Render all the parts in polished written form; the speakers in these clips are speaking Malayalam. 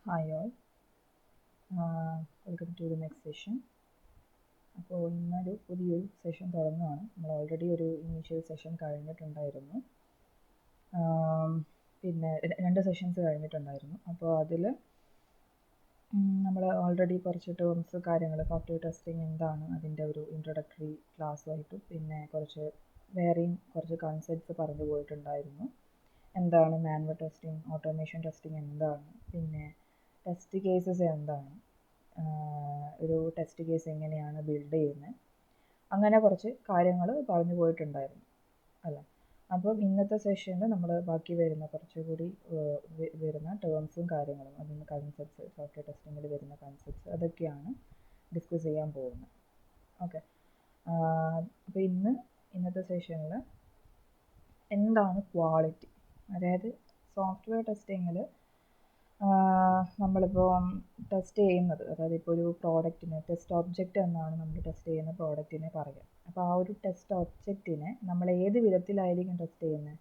Hi all, welcome to the next session. അപ്പോൾ ഇന്നൊരു പുതിയൊരു സെഷൻ തുടങ്ങുകയാണ്. നമ്മൾ ഓൾറെഡി ഒരു ഇനീഷ്യൽ സെഷൻ കഴിഞ്ഞിട്ടുണ്ടായിരുന്നു. പിന്നെ 2 സെഷൻസ് കഴിഞ്ഞിട്ടുണ്ടായിരുന്നു. അപ്പോൾ അതിൽ നമ്മൾ ഓൾറെഡി കുറച്ച് ടേംസ് കാര്യങ്ങൾ സോഫ്റ്റ്വെയർ ടെസ്റ്റിംഗ് എന്താണ് അതിൻ്റെ ഒരു ഇൻട്രൊഡക്ടറി ക്ലാസ്സുമായിട്ടും പിന്നെ വേറെയും കുറച്ച് കൺസെപ്റ്റ്സ് പറഞ്ഞു പോയിട്ടുണ്ടായിരുന്നു. എന്താണ് മാനുവൽ ടെസ്റ്റിംഗ്, ഓട്ടോമേഷൻ ടെസ്റ്റിംഗ് എന്താണ്, പിന്നെ ടെസ്റ്റ് കേസസ് എന്താണ്, ഒരു ടെസ്റ്റ് കേസ് എങ്ങനെയാണ് ബിൽഡ് ചെയ്യുന്നത്, അങ്ങനെ കുറച്ച് കാര്യങ്ങൾ പറഞ്ഞു പോയിട്ടുണ്ടായിരുന്നു അല്ലേ. അപ്പം ഇന്നത്തെ സെഷനിൽ നമ്മൾ ബാക്കി വരുന്ന കുറച്ചുകൂടി വരുന്ന ടേംസും കാര്യങ്ങളും അതിന് കൺസെപ്റ്റ്സ്, സോഫ്റ്റ്വെയർ ടെസ്റ്റിങ്ങിൽ വരുന്ന കൺസെപ്റ്റ്സ് അതൊക്കെയാണ് ഡിസ്കസ് ചെയ്യാൻ പോകുന്നത്. ഓക്കെ, അപ്പോൾ ഇന്നത്തെ സെഷനിൽ എന്താണ് ക്വാളിറ്റി, അതായത് സോഫ്റ്റ്വെയർ ടെസ്റ്റിങ്ങിൽ നമ്മളിപ്പോൾ ടെസ്റ്റ് ചെയ്യുന്നത്, അതായത് ഇപ്പോൾ ഒരു പ്രോഡക്റ്റിന് ടെസ്റ്റ് ഒബ്ജക്റ്റ് എന്നാണ് നമ്മൾ ടെസ്റ്റ് ചെയ്യുന്ന പ്രോഡക്റ്റിനെ പറയുക. അപ്പോൾ ആ ഒരു ടെസ്റ്റ് ഒബ്ജക്റ്റിനെ നമ്മൾ ഏത് വിധത്തിലായിരിക്കും ടെസ്റ്റ് ചെയ്യുന്നത്?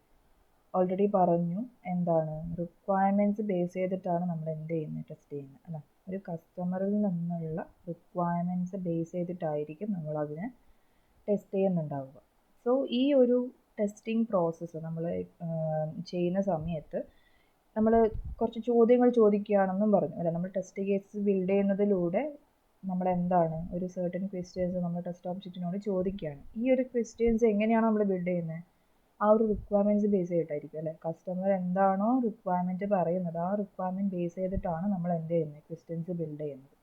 ഓൾറെഡി പറഞ്ഞു, എന്താണ് റിക്വയർമെൻറ്റ്സ് ബേസ് ചെയ്തിട്ടാണ് നമ്മൾ എന്ത് ചെയ്യുന്നത്, ടെസ്റ്റ് ചെയ്യുന്നത് അല്ല. ഒരു കസ്റ്റമറിൽ നിന്നുള്ള റിക്വയർമെൻറ്റ്സ് ബേസ് ചെയ്തിട്ടായിരിക്കും നമ്മളതിനെ ടെസ്റ്റ് ചെയ്യുന്നുണ്ടാവുക. സോ ഈ ഒരു ടെസ്റ്റിംഗ് പ്രോസസ്സ് നമ്മൾ ചെയ്യുന്ന സമയത്ത് നമ്മൾ കുറച്ച് ചോദ്യങ്ങൾ ചോദിക്കുകയാണെന്നും പറഞ്ഞു അല്ല. നമ്മൾ ടെസ്റ്റ് കേസ് ബിൽഡ് ചെയ്യുന്നതിലൂടെ നമ്മൾ എന്താണ് ഒരു സർട്ടൻ ക്വസ്റ്റ്യൻസ് നമ്മൾ ടെസ്റ്റ് ഒബ്ജക്റ്റിനോട് ചോദിക്കുകയാണ്. ഈ ഒരു ക്വസ്റ്റ്യൻസ് എങ്ങനെയാണ് നമ്മൾ ബിൽഡ് ചെയ്യുന്നത്? ആ ഒരു റിക്വയർമെൻറ്റ്സ് ബേസ് ചെയ്തിട്ടായിരിക്കും അല്ലേ. കസ്റ്റമർ എന്താണോ റിക്വയർമെൻറ്റ് പറയുന്നത് ആ റിക്വയർമെൻറ്റ് ബേസ് ചെയ്തിട്ടാണ് നമ്മൾ എന്ത് ചെയ്യുന്നത്, ക്വസ്റ്റ്യൻസ് ബിൽഡ് ചെയ്യുന്നത്.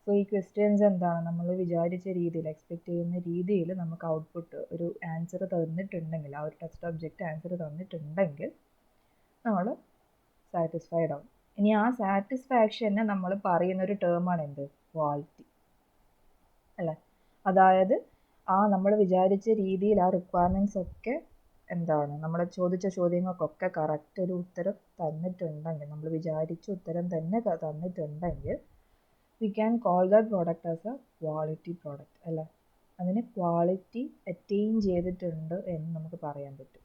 സോ ഈ ക്വസ്റ്റ്യൻസ് എന്താണ്, നമ്മൾ വിചാരിച്ച രീതിയിൽ എക്സ്പെക്റ്റ് ചെയ്യുന്ന രീതിയിൽ നമുക്ക് ഔട്ട്പുട്ട് ഒരു ആൻസർ തന്നിട്ടുണ്ടെങ്കിൽ, ആ ഒരു ടെസ്റ്റ് ഒബ്ജക്റ്റ് ആൻസർ തന്നിട്ടുണ്ടെങ്കിൽ നമ്മൾ സാറ്റിസ്ഫൈഡ് ആവും. ഇനി ആ സാറ്റിസ്ഫാക്ഷനെ നമ്മൾ പറയുന്നൊരു ടേമാണ് എന്ത്, ക്വാളിറ്റി അല്ലേ. അതായത് നമ്മൾ വിചാരിച്ച രീതിയിൽ ആ റിക്വയർമെൻറ്റ്സ് ഒക്കെ എന്താണ്, നമ്മൾ ചോദിച്ച ചോദ്യങ്ങൾക്കൊക്കെ കറക്റ്റ് ഒരു ഉത്തരം തന്നിട്ടുണ്ടെങ്കിൽ, നമ്മൾ വിചാരിച്ച ഉത്തരം തന്നെ തന്നിട്ടുണ്ടെങ്കിൽ we can call that product as a quality product അല്ലേ. അതിന് ക്വാളിറ്റി അറ്റെയിൻ ചെയ്തിട്ടുണ്ട് എന്ന് നമുക്ക് പറയാൻ പറ്റും.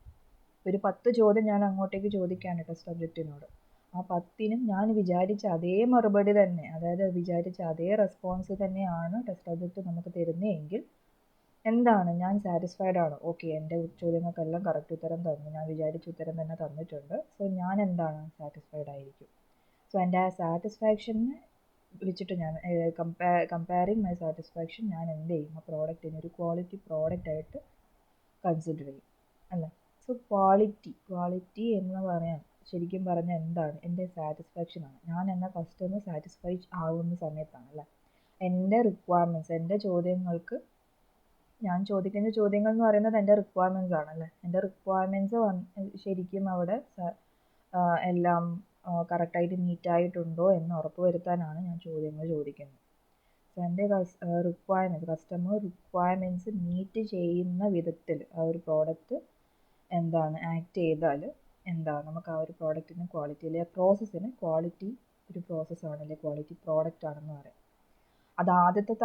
ഒരു 10 ചോദ്യം ഞാൻ അങ്ങോട്ടേക്ക് ചോദിക്കുകയാണ് ടെസ്റ്റ് ഒബ്ജക്റ്റിനോട്. ആ 10നും ഞാൻ വിചാരിച്ച അതേ മറുപടി തന്നെ, അതായത് വിചാരിച്ച അതേ റെസ്പോൺസ് തന്നെയാണ് ടെസ്റ്റ് ഒബ്ജക്റ്റ് നമുക്ക് തരുന്നതെങ്കിൽ എന്താണ്, ഞാൻ സാറ്റിസ്ഫൈഡ് ആണ്. ഓക്കെ, എൻ്റെ ചോദ്യങ്ങൾക്കെല്ലാം കറക്റ്റ് ഉത്തരം തന്നു, ഞാൻ വിചാരിച്ച ഉത്തരം തന്നെ തന്നിട്ടുണ്ട്. സോ ഞാൻ എന്താണ്, സാറ്റിസ്ഫൈഡ് ആയിരിക്കും. സോ എൻ്റെ ആ സാറ്റിസ്ഫാക്ഷനെ വെച്ചിട്ട് ഞാൻ കമ്പയറിങ് മൈ സാറ്റിസ്ഫാക്ഷൻ, ഞാൻ എന്ത് ചെയ്യും, ആ പ്രോഡക്റ്റിനെ ഒരു ക്വാളിറ്റി പ്രോഡക്റ്റ് ആയിട്ട് കൺസിഡർ ചെയ്യും അല്ലേ. സോ ക്വാളിറ്റി എന്ന് പറയാൻ ശരിക്കും പറഞ്ഞാൽ എന്താണ്, എൻ്റെ സാറ്റിസ്ഫാക്ഷനാണ്. ഞാൻ എന്ന കസ്റ്റമർ സാറ്റിസ്ഫൈ ആവുന്ന സമയത്താണ് അല്ലേ. എൻ്റെ റിക്വയർമെൻറ്റ്സ്, എൻ്റെ ചോദ്യങ്ങൾക്ക്, ഞാൻ ചോദിക്കുന്ന ചോദ്യങ്ങൾ എന്ന് പറയുന്നത് എൻ്റെ റിക്വയർമെൻറ്റ്സ് ആണല്ലേ. എൻ്റെ റിക്വയർമെൻറ്റ്സ് ശരിക്കും അവിടെ എല്ലാം കറക്റ്റായിട്ട് മീറ്റായിട്ടുണ്ടോ എന്ന് ഉറപ്പ് വരുത്താനാണ് ഞാൻ ചോദ്യങ്ങൾ ചോദിക്കുന്നത്. സോ എൻ്റെ കസ്റ്റമർ റിക്വയർമെൻറ്റ്സ് മീറ്റ് ചെയ്യുന്ന വിധത്തിൽ ആ ഒരു പ്രോഡക്റ്റ് എന്താണ് ആക്ട് ചെയ്താൽ എന്താണ് നമുക്ക് ആ ഒരു പ്രോഡക്റ്റിന് ക്വാളിറ്റി, അല്ലെങ്കിൽ പ്രോസസ്സിന് ക്വാളിറ്റി ഒരു പ്രോസസ്സാണ്, അല്ലെങ്കിൽ ക്വാളിറ്റി പ്രോഡക്റ്റ് ആണെന്ന് പറയാം. അത് ആദ്യത്തെ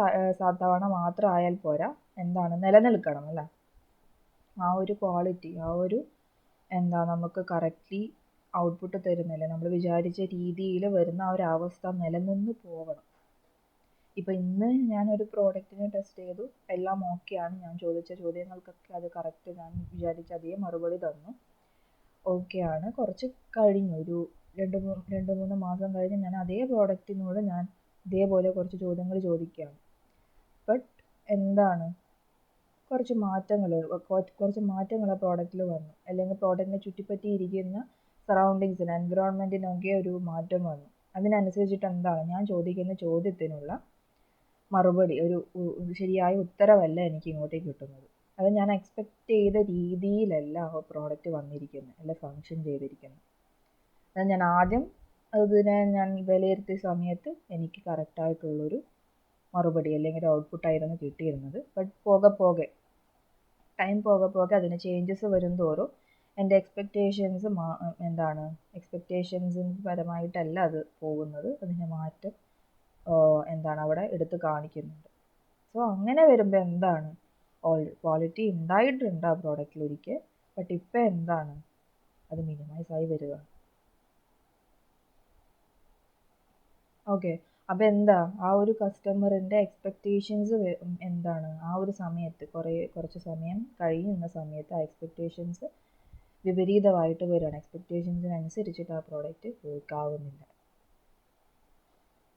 തവണ മാത്രം ആയാൽ പോരാ, എന്താണ് നിലനിൽക്കണം അല്ലേ. ആ ഒരു ക്വാളിറ്റി, ആ ഒരു നമുക്ക് കറക്റ്റ്ലി ഔട്ട്പുട്ട് തരുന്നില്ല, നമ്മൾ വിചാരിച്ച രീതിയിൽ വരുന്ന ആ ഒരു അവസ്ഥ നിലനിന്ന് പോകണം. ഇപ്പം ഇന്ന് ഞാനൊരു പ്രോഡക്റ്റിനെ ടെസ്റ്റ് ചെയ്തു, എല്ലാം ഓക്കെയാണ്, ഞാൻ ചോദിച്ച ചോദ്യങ്ങൾക്കൊക്കെ അത് കറക്റ്റ്, ഞാൻ വിചാരിച്ച അതേ മറുപടി തന്നു, ഓക്കെയാണ്. കുറച്ച് കഴിഞ്ഞു, ഒരു 2-3 മാസം കഴിഞ്ഞ് ഞാൻ അതേ പ്രോഡക്റ്റിനോട് ഞാൻ ഇതേപോലെ കുറച്ച് ചോദ്യങ്ങൾ ചോദിക്കുകയാണ്. ബട്ട് എന്താണ്, കുറച്ച് മാറ്റങ്ങൾ ആ പ്രോഡക്റ്റിൽ വന്നു, അല്ലെങ്കിൽ പ്രോഡക്റ്റിനെ ചുറ്റിപ്പറ്റിയിരിക്കുന്ന സറൗണ്ടിങ്സിന്, എൻവിറോൺമെൻറ്റിനൊക്കെ ഒരു മാറ്റം വന്നു. അതിനനുസരിച്ചിട്ട് എന്താണ്, ഞാൻ ചോദിക്കുന്ന ചോദ്യത്തിനുള്ള മറുപടി, ഒരു ശരിയായ ഉത്തരവല്ല എനിക്ക് ഇങ്ങോട്ടേക്ക് കിട്ടുന്നത്. അത് ഞാൻ എക്സ്പെക്റ്റ് ചെയ്ത രീതിയിലല്ല ആ പ്രോഡക്റ്റ് വന്നിരിക്കുന്നത്, അല്ല ഫങ്ഷൻ ചെയ്തിരിക്കുന്നത്. അത് ഞാൻ ആദ്യം അതിനെ ഞാൻ വിലയിരുത്തിയ സമയത്ത് എനിക്ക് കറക്റ്റായിട്ടുള്ളൊരു മറുപടി അല്ലെങ്കിൽ ഒരു ഔട്ട്പുട്ടായിരുന്നു കിട്ടിയിരുന്നത്. ബട്ട് ടൈം പോകെ അതിന് ചേഞ്ചസ് വരും തോറും എൻ്റെ എക്സ്പെക്റ്റേഷൻസ് എക്സ്പെക്റ്റേഷൻസിന് പരമായിട്ടല്ല അത് പോകുന്നത്, അതിൻ്റെ മാറ്റം അവിടെ എടുത്ത് കാണിക്കുന്നുണ്ട്. സോ അങ്ങനെ വരുമ്പോൾ എന്താണ്, ക്വാളിറ്റി ഉണ്ടായിട്ടുണ്ട് ആ പ്രോഡക്റ്റിൽ ഒരിക്കൽ, ബട്ട് ഇപ്പം എന്താണ്, അത് മിനിമൈസ് ആയി വരികയാണ്. ഓക്കെ. അപ്പോൾ എന്താ ആ ഒരു കസ്റ്റമറിൻ്റെ എക്സ്പെക്റ്റേഷൻസ് എന്താണ് ആ ഒരു സമയത്ത് കുറച്ച് സമയം കഴിയുന്ന സമയത്ത് ആ എക്സ്പെക്റ്റേഷൻസ് വിപരീതമായിട്ട് വരികയാണ്. എക്സ്പെക്റ്റേഷൻസിനനുസരിച്ചിട്ട് ആ പ്രോഡക്റ്റ് വർക്ക് ആവുന്നില്ല.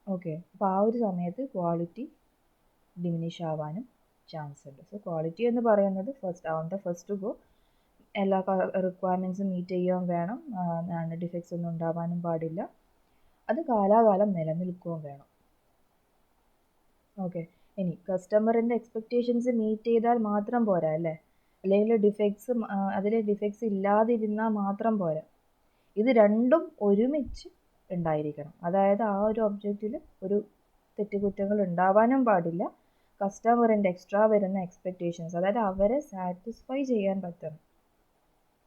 ഓക്കെ. അപ്പോൾ ആ ഒരു സമയത്ത് ക്വാളിറ്റി ഡിമിനിഷ് ആവാനും ചാൻസ് ഉണ്ട്. സോ ക്വാളിറ്റി എന്ന് പറയുന്നത് ഫസ്റ്റ് ഗോ എല്ലാ റിക്വയർമെൻറ്റ്സും മീറ്റ് ചെയ്യാൻ വേണം. ഡിഫക്ട്സ് ഒന്നും ഉണ്ടാവാനും പാടില്ല. അത് കാലാകാലം നിലനിൽക്കുകയും വേണം. ഓക്കെ. ഇനി കസ്റ്റമറിൻ്റെ എക്സ്പെക്റ്റേഷൻസ് മീറ്റ് ചെയ്താൽ മാത്രം പോരാ അല്ലേ, അല്ലെങ്കിൽ അതിൽ ഡിഫക്ട്സ് ഇല്ലാതിരുന്നാൽ മാത്രം പോരാ. ഇത് രണ്ടും ഒരുമിച്ച് ഉണ്ടായിരിക്കണം. അതായത് ആ ഒരു ഒബ്ജക്റ്റിൽ ഒരു തെറ്റുകുറ്റങ്ങൾ ഉണ്ടാവാനും പാടില്ല. കസ്റ്റമറിൻ്റെ എക്സ്ട്രാ വരുന്ന എക്സ്പെക്റ്റേഷൻസ്, അതായത് അവരെ സാറ്റിസ്ഫൈ ചെയ്യാൻ പറ്റണം.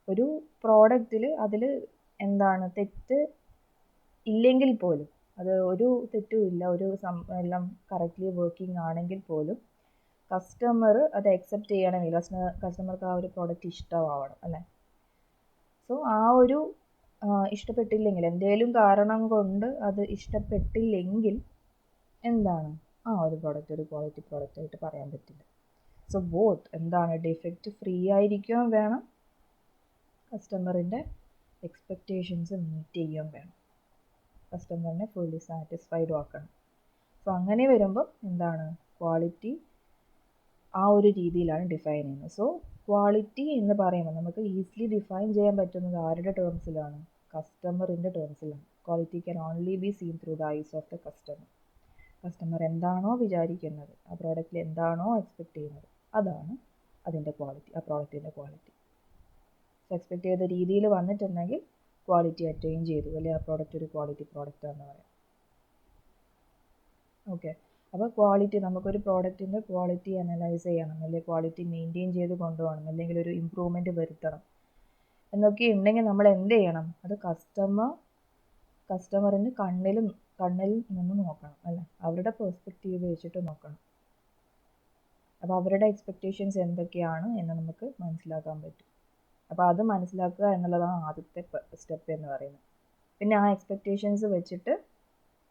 ഒരു പ്രോഡക്റ്റിൽ അതിൽ എന്താണ് തെറ്റ് ഇല്ലെങ്കിൽ പോലും, അത് ഒരു തെറ്റും ഇല്ല, എല്ലാം കറക്റ്റ്ലി വർക്കിംഗ് ആണെങ്കിൽ പോലും കസ്റ്റമർ അത് അക്സെപ്റ്റ് ചെയ്യണമെങ്കിൽ കസ്റ്റമർക്ക് ആ ഒരു പ്രോഡക്റ്റ് ഇഷ്ടമാവണം അല്ലേ. സോ ആ ഒരു ഇഷ്ടപ്പെട്ടില്ലെങ്കിൽ, എന്തെങ്കിലും കാരണം കൊണ്ട് അത് ഇഷ്ടപ്പെട്ടില്ലെങ്കിൽ എന്താണ് ആ ഒരു പ്രോഡക്റ്റ് ഒരു ക്വാളിറ്റി പ്രോഡക്റ്റ് ആയിട്ട് പറയാൻ പറ്റില്ല. സോ ബോത്ത് എന്താണ്, ഡിഫക്റ്റ് ഫ്രീ ആയിരിക്കുകയും വേണം, കസ്റ്റമറിൻ്റെ എക്സ്പെക്റ്റേഷൻസ് മീറ്റ് ചെയ്യുകയും വേണം, കസ്റ്റമറിനെ ഫുള്ളി സാറ്റിസ്ഫൈഡ് ആക്കണം. സോ അങ്ങനെ വരുമ്പോൾ എന്താണ് ക്വാളിറ്റി ആ ഒരു രീതിയിലാണ് ഡിഫൈൻ ചെയ്യുന്നത്. സോ ക്വാളിറ്റി എന്ന് പറയുമ്പോൾ നമുക്ക് ഈസിലി ഡിഫൈൻ ചെയ്യാൻ പറ്റുന്നത് ആരുടെ ടേംസിലാണ്, കസ്റ്റമറിൻ്റെ ടേംസിലാണ്. Quality can only be seen through the eyes of the customer. Customer എന്താണോ വിചാരിക്കുന്നത്, ആ പ്രോഡക്റ്റിൽ എന്താണോ എക്സ്പെക്റ്റ് ചെയ്യുന്നത്, അതാണ് അതിൻ്റെ ക്വാളിറ്റി, ആ പ്രോഡക്റ്റിൻ്റെ ക്വാളിറ്റി. സോ എക്സ്പെക്റ്റ് ചെയ്ത രീതിയിൽ വന്നിട്ടുണ്ടെങ്കിൽ ക്വാളിറ്റി അറ്റൈൻ ചെയ്തു, അല്ലെങ്കിൽ ആ പ്രോഡക്റ്റ് ഒരു ക്വാളിറ്റി പ്രോഡക്റ്റ് എന്ന് പറയാം. ഓക്കെ. അപ്പോൾ ക്വാളിറ്റി, നമുക്കൊരു പ്രോഡക്റ്റിൻ്റെ ക്വാളിറ്റി അനലൈസ് ചെയ്യണം, അല്ലെങ്കിൽ ക്വാളിറ്റി മെയിൻറ്റെയിൻ ചെയ്ത് കൊണ്ടുപോകണം, അല്ലെങ്കിൽ ഒരു ഇമ്പ്രൂവ്മെൻറ്റ് വരുത്തണം എന്നൊക്കെ ഉണ്ടെങ്കിൽ നമ്മൾ എന്ത് ചെയ്യണം, അത് കസ്റ്റമറിന് കണ്ണിൽ നിന്ന് നോക്കണം അല്ലേ, അവരുടെ പെർസ്പെക്റ്റീവ് വെച്ചിട്ട് നോക്കണം. അപ്പോൾ അവരുടെ എക്സ്പെക്റ്റേഷൻസ് എന്തൊക്കെയാണ് എന്ന് നമുക്ക് മനസ്സിലാക്കാൻ പറ്റും. അപ്പോൾ അത് മനസ്സിലാക്കുക എന്നുള്ളതാണ് ആദ്യത്തെ സ്റ്റെപ്പ് എന്ന് പറയുന്നത്. പിന്നെ ആ എക്സ്പെക്റ്റേഷൻസ് വെച്ചിട്ട്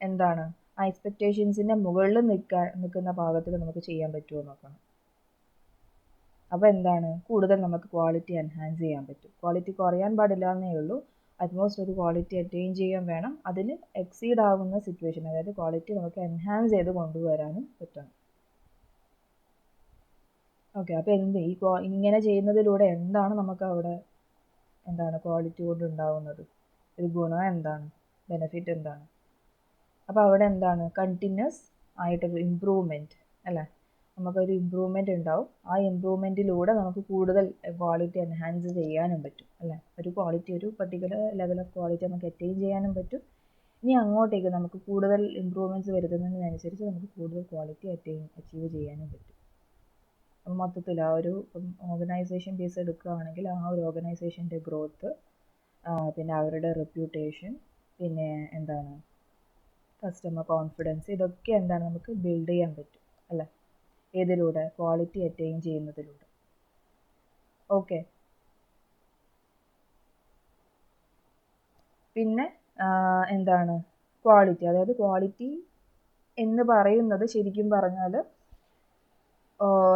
എന്താണ്, ആ എക്സ്പെക്റ്റേഷൻസിൻ്റെ മുകളിൽ നിൽക്കുന്ന ഭാഗത്തിൽ നമുക്ക് ചെയ്യാൻ പറ്റുമോ നോക്കണം. അപ്പോൾ എന്താണ്, കൂടുതൽ നമുക്ക് ക്വാളിറ്റി എൻഹാൻസ് ചെയ്യാൻ പറ്റും. ക്വാളിറ്റി കുറയാൻ പാടില്ല എന്നേ ഉള്ളൂ, അറ്റ്മോസ്റ്റ് ഒരു ക്വാളിറ്റി അറ്റൈൻ ചെയ്യാൻ വേണം. അതിൽ എക്സീഡ് ആവുന്ന സിറ്റുവേഷൻ, അതായത് ക്വാളിറ്റി നമുക്ക് എൻഹാൻസ് ചെയ്ത് കൊണ്ടുവരാനും പറ്റണം. ഓക്കെ. അപ്പോൾ ഇങ്ങനെ ചെയ്യുന്നതിലൂടെ എന്താണ് നമുക്ക് അവിടെ ക്വാളിറ്റി കൊണ്ട് ഉണ്ടാവുന്നത്, ഒരു ഗുണം എന്താണ്, ബെനിഫിറ്റ് എന്താണ്? അപ്പോൾ അവിടെ എന്താണ്, കണ്ടിന്യൂസ് ആയിട്ടൊരു ഇമ്പ്രൂവ്മെൻറ്റ് അല്ലേ, നമുക്കൊരു ഇമ്പ്രൂവ്മെൻറ്റ് ഉണ്ടാവും. ആ ഇമ്പ്രൂവ്മെൻറ്റിലൂടെ നമുക്ക് കൂടുതൽ ക്വാളിറ്റി എൻഹാൻസ് ചെയ്യാനും പറ്റും അല്ലേ. ഒരു പർട്ടിക്കുലർ ലെവൽ ഓഫ് ക്വാളിറ്റി നമുക്ക് അറ്റൈൻ ചെയ്യാനും പറ്റും. ഇനി അങ്ങോട്ടേക്ക് നമുക്ക് കൂടുതൽ ഇമ്പ്രൂവ്മെൻറ്റ്സ് വരുത്തുന്നതിനനുസരിച്ച് നമുക്ക് കൂടുതൽ ക്വാളിറ്റി അച്ചീവ് ചെയ്യാനും പറ്റും. മൊത്തത്തിൽ ആ ഒരു ഓർഗനൈസേഷൻ ബേസ് എടുക്കുകയാണെങ്കിൽ ആ ഒരു ഓർഗനൈസേഷൻ്റെ ഗ്രോത്ത്, പിന്നെ അവരുടെ റെപ്യൂട്ടേഷൻ, പിന്നെ എന്താണ് കസ്റ്റമർ കോൺഫിഡൻസ്, ഇതൊക്കെ എന്താണ് നമുക്ക് ബിൽഡ് ചെയ്യാൻ പറ്റും അല്ലേ, ഏതിലൂടെ, ക്വാളിറ്റി അറ്റൈൻ ചെയ്യുന്നതിലൂടെ. ഓക്കെ. പിന്നെ എന്താണ് ക്വാളിറ്റി, അതായത് ക്വാളിറ്റി എന്ന് പറയുന്നത് ശരിക്കും പറഞ്ഞാൽ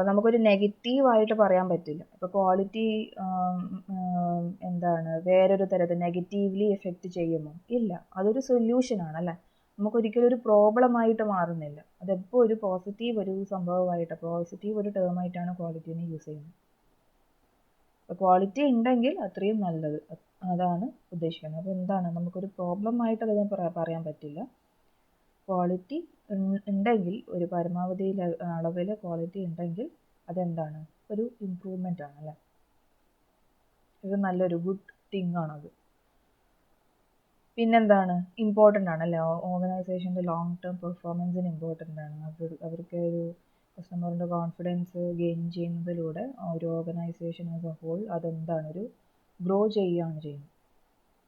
നമുക്കൊരു നെഗറ്റീവായിട്ട് പറയാൻ പറ്റില്ല. ഇപ്പോൾ ക്വാളിറ്റി എന്താണ് വേറൊരു തരത്തിൽ നെഗറ്റീവ്ലി എഫക്റ്റ് ചെയ്യുമോ, ഇല്ല, അതൊരു സൊല്യൂഷനാണ് അല്ലേ. നമുക്കൊരിക്കലും ഒരു പ്രോബ്ലമായിട്ട് മാറുന്നില്ല. അതെപ്പോൾ ഒരു പോസിറ്റീവ് ഒരു സംഭവമായിട്ട്, പോസിറ്റീവ് ഒരു ടേമായിട്ടാണ് ക്വാളിറ്റീനെ യൂസ് ചെയ്യുന്നത്. അപ്പോൾ ക്വാളിറ്റി ഉണ്ടെങ്കിൽ അത്രയും നല്ലത്, അതാണ് ഉദ്ദേശിക്കുന്നത്. അപ്പോൾ എന്താണ്, നമുക്കൊരു പ്രോബ്ലമായിട്ട് അതിനെ പറയാൻ പറ്റില്ല. ക്വാളിറ്റി ഉണ്ടെങ്കിൽ, ഒരു പരമാവധി അളവിൽ ക്വാളിറ്റി ഉണ്ടെങ്കിൽ അതെന്താണ്, ഒരു ഇമ്പ്രൂവ്മെൻ്റ് ആണ് അല്ലേ, ഒരു നല്ലൊരു ഗുഡ് തിങ് ആണത്. പിന്നെന്താണ്, ഇമ്പോർട്ടൻ്റ് ആണ് അല്ലേ, ഓർഗനൈസേഷൻ്റെ ലോങ് ടേം പെർഫോമൻസിന് ഇമ്പോർട്ടൻ്റ് ആണ്. അവർക്ക് ഒരു കസ്റ്റമറിൻ്റെ കോൺഫിഡൻസ് ഗെയിൻ ചെയ്യുന്നതിലൂടെ ഒരു ഓർഗനൈസേഷൻ ആസ് എ ഹോൾ അതെന്താണ്, ഒരു ഗ്രോ ചെയ്യുകയാണ് ചെയ്യുന്നത്.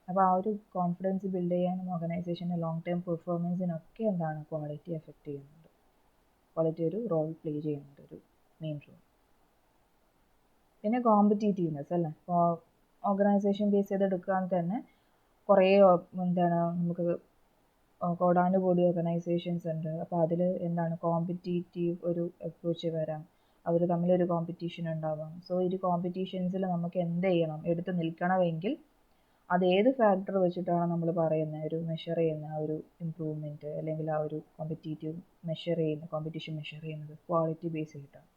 അപ്പോൾ ആ ഒരു കോൺഫിഡൻസ് ബിൽഡ് ചെയ്യാനും ഓർഗനൈസേഷൻ്റെ ലോങ് ടേം പെർഫോമൻസിനൊക്കെ എന്താണ് ക്വാളിറ്റി എഫക്റ്റ് ചെയ്യുന്നുണ്ട്. ക്വാളിറ്റി ഒരു റോൾ പ്ലേ ചെയ്യുന്നുണ്ട്, ഒരു മെയിൻ റോൾ. പിന്നെ കോമ്പറ്റീറ്റീവ്നെസ് അല്ലേ, ഓർഗനൈസേഷൻ ബേസ് ചെയ്തെടുക്കാൻ തന്നെ കുറേ നമുക്ക് കോടാനുകോടി ഓർഗനൈസേഷൻസ് ഉണ്ട്. അപ്പോൾ അതിൽ എന്താണ് കോമ്പറ്റീറ്റീവ് ഒരു അപ്രോച്ച് വരാം, അവർ തമ്മിലൊരു കോമ്പറ്റീഷൻ ഉണ്ടാവാം. സോ ഈ കോമ്പറ്റീഷൻസിൽ നമുക്ക് എന്ത് ചെയ്യണം, എടുത്ത് നിൽക്കണമെങ്കിൽ അത് ഏത് ഫാക്ടർ വെച്ചിട്ടാണ് നമ്മൾ പറയുന്നത്, ഒരു മെഷർ ചെയ്യുന്ന ആ ഒരു ഇമ്പ്രൂവ്മെൻറ്റ് അല്ലെങ്കിൽ ആ ഒരു കോമ്പറ്റീറ്റീവ് മെഷർ ചെയ്യുന്ന കോമ്പറ്റീഷൻ മെഷർ ചെയ്യുന്നത് ക്വാളിറ്റി ബേസ് ചെയ്തിട്ടാണ്.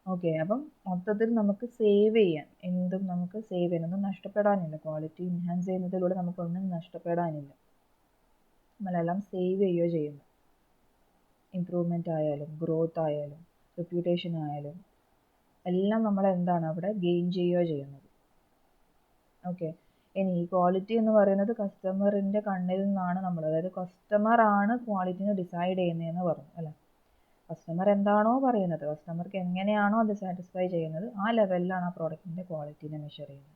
ഓക്കെ, അപ്പം മൊത്തത്തിൽ നമുക്ക് സേവ് ചെയ്യാൻ എന്തും നമുക്ക് സേവ് ചെയ്യാൻ ഒന്നും നഷ്ടപ്പെടാനില്ല. ക്വാളിറ്റി എൻഹാൻസ് ചെയ്യുന്നതിലൂടെ നമുക്കൊന്നും നഷ്ടപ്പെടാനില്ല. നമ്മളെല്ലാം സേവ് ചെയ്യുകയോ ചെയ്യുന്നു. ഇമ്പ്രൂവ്മെൻ്റ് ആയാലും ഗ്രോത്ത് ആയാലും റെപ്യൂട്ടേഷൻ ആയാലും എല്ലാം നമ്മൾ എന്താണ് അവിടെ ഗെയിൻ ചെയ്യുകയോ ചെയ്യുന്നത്. ഓക്കെ, ഇനി ഈ ക്വാളിറ്റി എന്ന് പറയുന്നത് കസ്റ്റമറിൻ്റെ കണ്ണിൽ നിന്നാണ് നമ്മൾ, അതായത് കസ്റ്റമർ ആണ് ക്വാളിറ്റിനെ ഡിസൈഡ് ചെയ്യുന്നതെന്ന് പറഞ്ഞു അല്ലേ. കസ്റ്റമർ എന്താണോ പറയുന്നത്, കസ്റ്റമർക്ക് എങ്ങനെയാണോ അത് സാറ്റിസ്ഫൈ ചെയ്യുന്നത്, ആ ലെവലിലാണ് ആ പ്രോഡക്റ്റിൻ്റെ ക്വാളിറ്റീനെ മെഷർ ചെയ്യുന്നത്.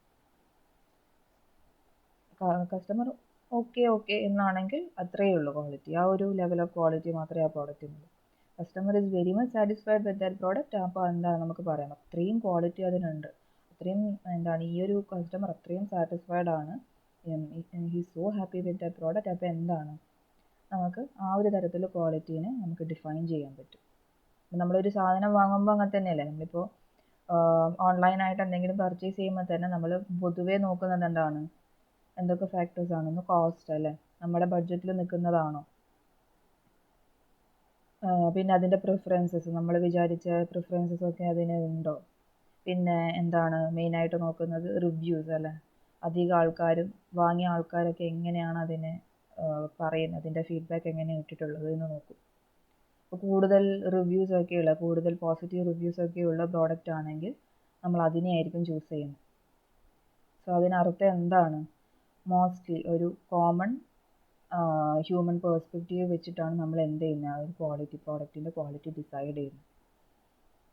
കസ്റ്റമർ ഓക്കെ എന്നാണെങ്കിൽ അത്രയേ ഉള്ളൂ ക്വാളിറ്റി, ആ ഒരു ലെവൽ ഓഫ് ക്വാളിറ്റി മാത്രമേ ആ പ്രോഡക്റ്റിനുള്ളൂ. Customer is very much satisfied with that product, അപ്പോൾ എന്താണ് നമുക്ക് പറയാം, അത്രയും ക്വാളിറ്റി അതിനുണ്ട്, അത്രയും എന്താണ് ഈ ഒരു കസ്റ്റമർ അത്രയും സാറ്റിസ്ഫൈഡ് ആണ്, he so happy with that product. അപ്പോൾ എന്താണ് നമുക്ക് ആ ഒരു തരത്തിൽ ക്വാളിറ്റീനെ നമുക്ക് ഡിഫൈൻ ചെയ്യാൻ പറ്റും. നമ്മളൊരു സാധനം വാങ്ങുമ്പോൾ അങ്ങനെ തന്നെയല്ലേ, നമ്മളിപ്പോൾ ഓൺലൈനായിട്ട് എന്തെങ്കിലും പർച്ചേസ് ചെയ്യുമ്പോൾ തന്നെ നമ്മൾ പൊതുവേ നോക്കുന്നത് എന്താണ്, എന്തൊക്കെ ഫാക്ടേഴ്സാണ്, ഒന്ന് കോസ്റ്റ് അല്ലേ, നമ്മുടെ ബഡ്ജറ്റിൽ നിൽക്കുന്നതാണോ, പിന്നെ അതിൻ്റെ പ്രിഫറൻസസ്, നമ്മൾ വിചാരിച്ച പ്രിഫറൻസസ് ഒക്കെ അതിന് ഉണ്ടോ, പിന്നെ എന്താണ് മെയിനായിട്ട് നോക്കുന്നത് റിവ്യൂസ് അല്ലേ, അധികം ആൾക്കാരും വാങ്ങിയ ആൾക്കാരൊക്കെ എങ്ങനെയാണ് അതിനെ പറയുന്നത്, അതിൻ്റെ ഫീഡ്ബാക്ക് എങ്ങനെയാണ് ഇട്ടിട്ടുള്ളത് എന്ന് നോക്കും. അപ്പോൾ കൂടുതൽ റിവ്യൂസൊക്കെയുള്ള, കൂടുതൽ പോസിറ്റീവ് റിവ്യൂസൊക്കെയുള്ള പ്രോഡക്റ്റ് ആണെങ്കിൽ നമ്മൾ അതിനെയായിരിക്കും ചൂസ് ചെയ്യുന്നത്. സോ അതിനർത്ഥം എന്താണ്, മോസ്റ്റ്ലി ഒരു കോമൺ ഹ്യൂമൻ പേഴ്സ്പെക്റ്റീവ് വെച്ചിട്ടാണ് നമ്മൾ എന്ത് ചെയ്യുന്നത്, ആ ഒരു പ്രോഡക്റ്റിൻ്റെ ക്വാളിറ്റി ഡിസൈഡ് ചെയ്യുന്നത്.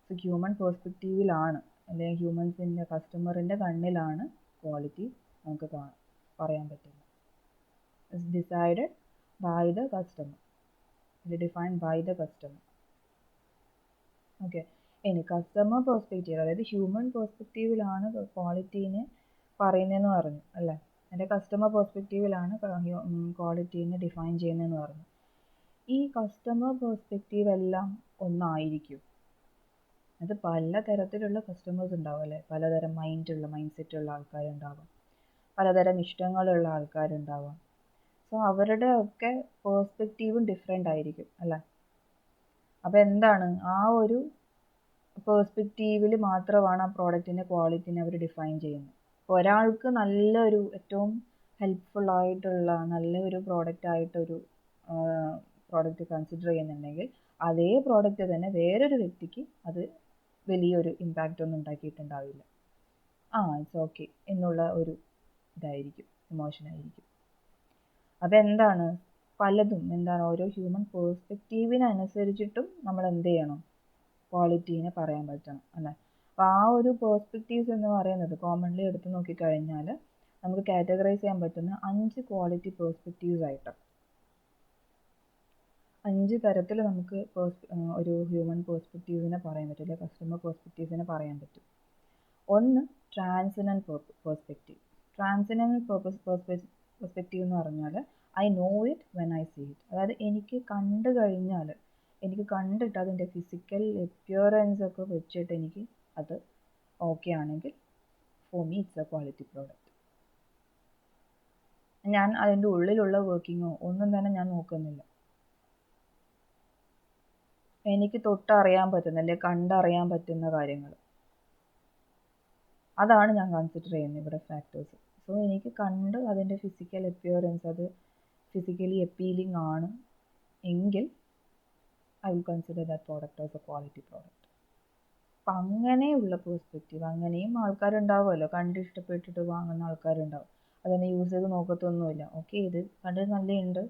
സോ ഹ്യൂമൻ പേഴ്സ്പെക്റ്റീവിലാണ്, അല്ലെങ്കിൽ ഹ്യൂമൻസിൻ്റെ കസ്റ്റമറിൻ്റെ കണ്ണിലാണ് ക്വാളിറ്റി നമുക്ക് പറയാൻ പറ്റുന്നത്. It's decided by the customer, defined by the customer. Okay, ഇനി കസ്റ്റമർ പേഴ്സ്പെക്റ്റീവ്, അതായത് ഹ്യൂമൻ പേഴ്സ്പെക്റ്റീവിലാണ് ക്വാളിറ്റീനെ പറയുന്നതെന്ന് പറഞ്ഞു അല്ലേ. എൻ്റെ കസ്റ്റമർ പേഴ്സ്പെക്റ്റീവിലാണ് ക്വാളിറ്റീനെ ഡിഫൈൻ ചെയ്യുന്നതെന്ന് പറഞ്ഞു. ഈ കസ്റ്റമർ പേഴ്സ്പെക്റ്റീവ് എല്ലാം ഒന്നായിരിക്കും, അത് പല തരത്തിലുള്ള കസ്റ്റമേഴ്സ് ഉണ്ടാവും അല്ലേ, പലതരം മൈൻഡ് സെറ്റുള്ള ആൾക്കാരുണ്ടാവാം, പലതരം ഇഷ്ടങ്ങളുള്ള ആൾക്കാരുണ്ടാവാം. സോ അവരുടെ ഒക്കെ പേഴ്സ്പെക്റ്റീവും ഡിഫറെൻ്റ് ആയിരിക്കും അല്ലേ. അപ്പോൾ എന്താണ്, ആ ഒരു പേഴ്സ്പെക്റ്റീവിൽ മാത്രമാണ് ആ പ്രോഡക്റ്റിൻ്റെ ക്വാളിറ്റിനെ അവർ ഡിഫൈൻ ചെയ്യുന്നത്. അപ്പോൾ ഒരാൾക്ക് നല്ലൊരു ഏറ്റവും ഹെൽപ്ഫുള്ളായിട്ടുള്ള നല്ലൊരു പ്രോഡക്റ്റായിട്ടൊരു പ്രോഡക്റ്റ് കൺസിഡർ ചെയ്യുന്നുണ്ടെങ്കിൽ അതേ പ്രോഡക്റ്റ് തന്നെ വേറൊരു വ്യക്തിക്ക് അത് വലിയൊരു ഇമ്പാക്റ്റ് ഒന്നും ഉണ്ടാക്കിയിട്ടുണ്ടാവില്ല. ഇറ്റ്സ് ഓക്കെ എന്നുള്ള ഒരു ഇതായിരിക്കും, ഇമോഷനായിരിക്കും. അപ്പോൾ എന്താണ്, പലതും എന്താണ് ഓരോ ഹ്യൂമൻ പേഴ്സ്പെക്റ്റീവിനനുസരിച്ചിട്ടും നമ്മൾ എന്ത് ചെയ്യണം, ക്വാളിറ്റീനെ പറയാൻ പറ്റണം അല്ലേ. അപ്പോൾ ആ ഒരു പേഴ്സ്പെക്റ്റീവ്സ് എന്ന് പറയുന്നത് കോമൺലി എടുത്ത് നോക്കിക്കഴിഞ്ഞാൽ നമുക്ക് കാറ്റഗറൈസ് ചെയ്യാൻ പറ്റുന്ന 5 ക്വാളിറ്റി പേഴ്സ്പെക്റ്റീവ്സ് ആയിട്ട്, 5 തരത്തിൽ നമുക്ക് ഒരു ഹ്യൂമൻ പേഴ്സ്പെക്റ്റീവ്സിനെ പറയാൻ പറ്റും, അല്ലെങ്കിൽ കസ്റ്റമർ പേഴ്സ്പെക്റ്റീവ്സിനെ പറയാൻ പറ്റും. ഒന്ന് ട്രാൻസിഡൻറ്റ് പേഴ്സ്പെക്റ്റീവ്. ട്രാൻസിഡൻറ്റ് പേഴ്സ്പെക്റ്റീവ് എന്ന് പറഞ്ഞാൽ I know it when I see it, അതായത് എനിക്ക് കണ്ടു കഴിഞ്ഞാൽ, എനിക്ക് കണ്ടിട്ട് അതിൻ്റെ ഫിസിക്കൽ അപ്പിയറൻസ് ഒക്കെ വെച്ചിട്ട് എനിക്ക് അത് ഓക്കെ ആണെങ്കിൽ for me it's A quality product. ഞാൻ അതിൻ്റെ ഉള്ളിലുള്ള വർക്കിങ്ങോ ഒന്നും തന്നെ ഞാൻ നോക്കുന്നില്ല, എനിക്ക് തൊട്ടറിയാൻ പറ്റുന്ന അല്ലെങ്കിൽ കണ്ടറിയാൻ പറ്റുന്ന കാര്യങ്ങൾ, അതാണ് ഞാൻ കൺസിഡർ ചെയ്യുന്നത് ഇവിടെ ഫാക്ടേഴ്സ്. സോ എനിക്ക് കണ്ട് അതിൻ്റെ ഫിസിക്കൽ അപ്പിയറൻസ്, അത് ഫിസിക്കലി അപ്പീലിംഗ് ആണ് എങ്കിൽ I will consider that product as a quality product. അപ്പം അങ്ങനെയുള്ള പേഴ്സ്പെക്റ്റീവ്, അങ്ങനെയും ആൾക്കാരുണ്ടാവുമല്ലോ, കണ്ട് ഇഷ്ടപ്പെട്ടിട്ട് വാങ്ങുന്ന ആൾക്കാരുണ്ടാവും, അതിനെ യൂസ് ചെയ്ത് നോക്കത്തൊന്നുമില്ല, ഓക്കെ ഇത് കണ്ടിട്ട് നല്ലതുണ്ട്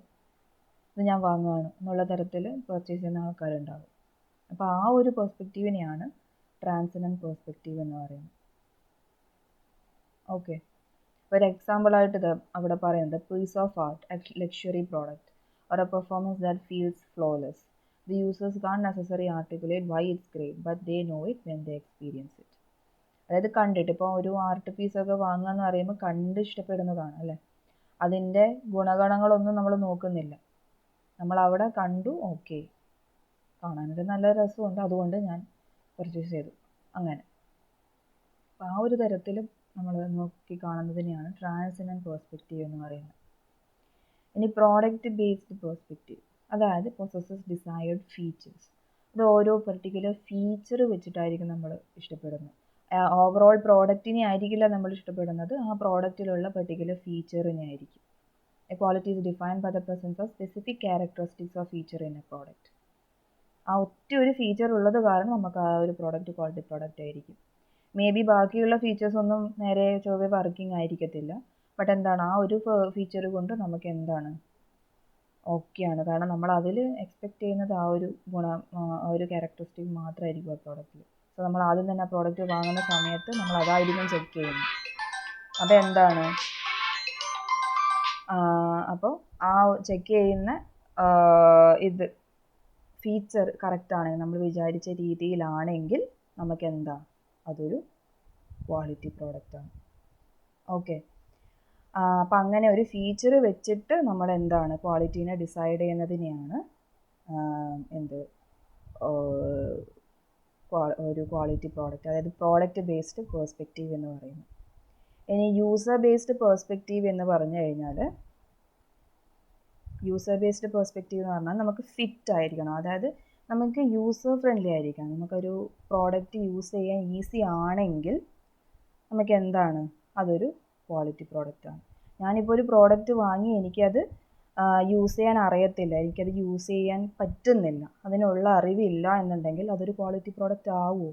ഇത് ഞാൻ വാങ്ങുകയാണ് എന്നുള്ള തരത്തിൽ പർച്ചേസ് ചെയ്യുന്ന ആൾക്കാരുണ്ടാവും. അപ്പോൾ ആ ഒരു പേഴ്സ്പെക്റ്റീവിനെയാണ് ട്രാൻസിഡൻറ്റ് പേഴ്സ്പെക്റ്റീവ് എന്ന് പറയുന്നത്. ഓക്കെ, ഒരു എക്സാമ്പിളായിട്ട് ഇത് അവിടെ പറയുന്നത് piece of art, a luxury product or a performance that feels flawless. The users can't necessarily articulate why it's great, but they know it when they experience it. അതായത് കണ്ടിട്ട്, ഇപ്പോൾ ഒരു ആർട്ട് പീസൊക്കെ വാങ്ങുക എന്ന് പറയുമ്പോൾ കണ്ട് ഇഷ്ടപ്പെടുന്നതാണ് അല്ലേ. അതിൻ്റെ ഗുണഗണങ്ങളൊന്നും നമ്മൾ നോക്കുന്നില്ല. നമ്മളവിടെ കണ്ടു, ഓക്കെ, കാണാനൊരു നല്ല രസമുണ്ട്, അതുകൊണ്ട് ഞാൻ പർച്ചേസ് ചെയ്തു, അങ്ങനെ. അപ്പോൾ ആ ഒരു തരത്തിൽ നമ്മൾ നോക്കി കാണുന്നതിനെയാണ് ട്രാൻസിഡൻറ്റ് പേഴ്സ്പെക്റ്റീവ് എന്ന് പറയുന്നത്. ഇനി പ്രോഡക്റ്റ് ബേസ്ഡ് പേഴ്സ്പെക്റ്റീവ്, അതായത് പൊസസസ് ഡിസൈർഡ് ഫീച്ചേഴ്സ്. അത് ഓരോ പെർട്ടിക്കുലർ ഫീച്ചർ വെച്ചിട്ടായിരിക്കും നമ്മൾ ഇഷ്ടപ്പെടുന്നത്. ഓവറോൾ പ്രോഡക്റ്റിനെ ആയിരിക്കില്ല നമ്മൾ ഇഷ്ടപ്പെടുന്നത്, ആ പ്രോഡക്റ്റിലുള്ള പെർട്ടിക്കുലർ ഫീച്ചറിനെ ആയിരിക്കും. A quality is defined by the presence of specific characteristics of feature in a product. ആ ഒറ്റ ഒരു ഫീച്ചർ ഉള്ളത് കാരണം നമുക്ക് ആ ഒരു പ്രോഡക്റ്റ് ക്വാളിറ്റി പ്രോഡക്റ്റ് ആയിരിക്കും. മേ ബി ബാക്കിയുള്ള ഫീച്ചേഴ്സ് ഒന്നും നേരെ ചൊവ്വെ വർക്കിംഗ് ആയിരിക്കത്തില്ല, ബട്ട് എന്താണ്, ആ ഒരു ഫീച്ചർ കൊണ്ട് നമുക്ക് എന്താണ് ഓക്കെയാണ്. കാരണം നമ്മൾ അതിൽ എക്സ്പെക്റ്റ് ചെയ്യുന്നത് ആ ഒരു ആ ഒരു ക്യാരക്ടറിസ്റ്റിക് മാത്രമായിരിക്കും ആ പ്രോഡക്റ്റിൽ. സോ നമ്മൾ ആദ്യം തന്നെ ആ പ്രോഡക്റ്റ് വാങ്ങുന്ന സമയത്ത് നമ്മൾ അതായിരിക്കും ചെക്ക് ചെയ്യുന്നത്. അപ്പോൾ എന്താണ്, അപ്പോൾ ആ ചെക്ക് ചെയ്യുന്ന ഇത് ഫീച്ചർ കറക്റ്റ് ആണെങ്കിൽ, നമ്മൾ വിചാരിച്ച രീതിയിലാണെങ്കിൽ നമുക്ക് എന്താ, അതൊരു ക്വാളിറ്റി പ്രോഡക്റ്റാണ്. ഓക്കെ. അപ്പം അങ്ങനെ ഒരു ഫീച്ചർ വെച്ചിട്ട് നമ്മൾ എന്താണ് ക്വാളിറ്റീനെ ഡിസൈഡ് ചെയ്യുന്നതിനെയാണ് ഒരു ക്വാളിറ്റി പ്രോഡക്റ്റ്, അതായത് പ്രോഡക്റ്റ് ബേസ്ഡ് പേഴ്സ്പെക്റ്റീവ് എന്ന് പറയുന്നത്. ഇനി യൂസർ ബേസ്ഡ് പേഴ്സ്പെക്റ്റീവ് എന്ന് പറഞ്ഞു കഴിഞ്ഞാൽ, യൂസർ ബേസ്ഡ് പേഴ്സ്പെക്റ്റീവ് എന്ന് പറഞ്ഞാൽ നമുക്ക് ഫിറ്റ് ആയിരിക്കണം, അതായത് നമുക്ക് യൂസർ ഫ്രണ്ട്ലി ആയിരിക്കണം. നമുക്കൊരു പ്രോഡക്റ്റ് യൂസ് ചെയ്യാൻ ഈസി ആണെങ്കിൽ നമുക്ക് എന്താണ്, അതൊരു ക്വാളിറ്റി പ്രോഡക്റ്റാണ്. ഞാനിപ്പോൾ ഒരു പ്രോഡക്റ്റ് വാങ്ങി എനിക്കത് യൂസ് ചെയ്യാൻ അറിയത്തില്ല, എനിക്കത് യൂസ് ചെയ്യാൻ പറ്റുന്നില്ല, അതിനുള്ള അറിവില്ല എന്നുണ്ടെങ്കിൽ അതൊരു ക്വാളിറ്റി പ്രോഡക്റ്റ് ആവുമോ?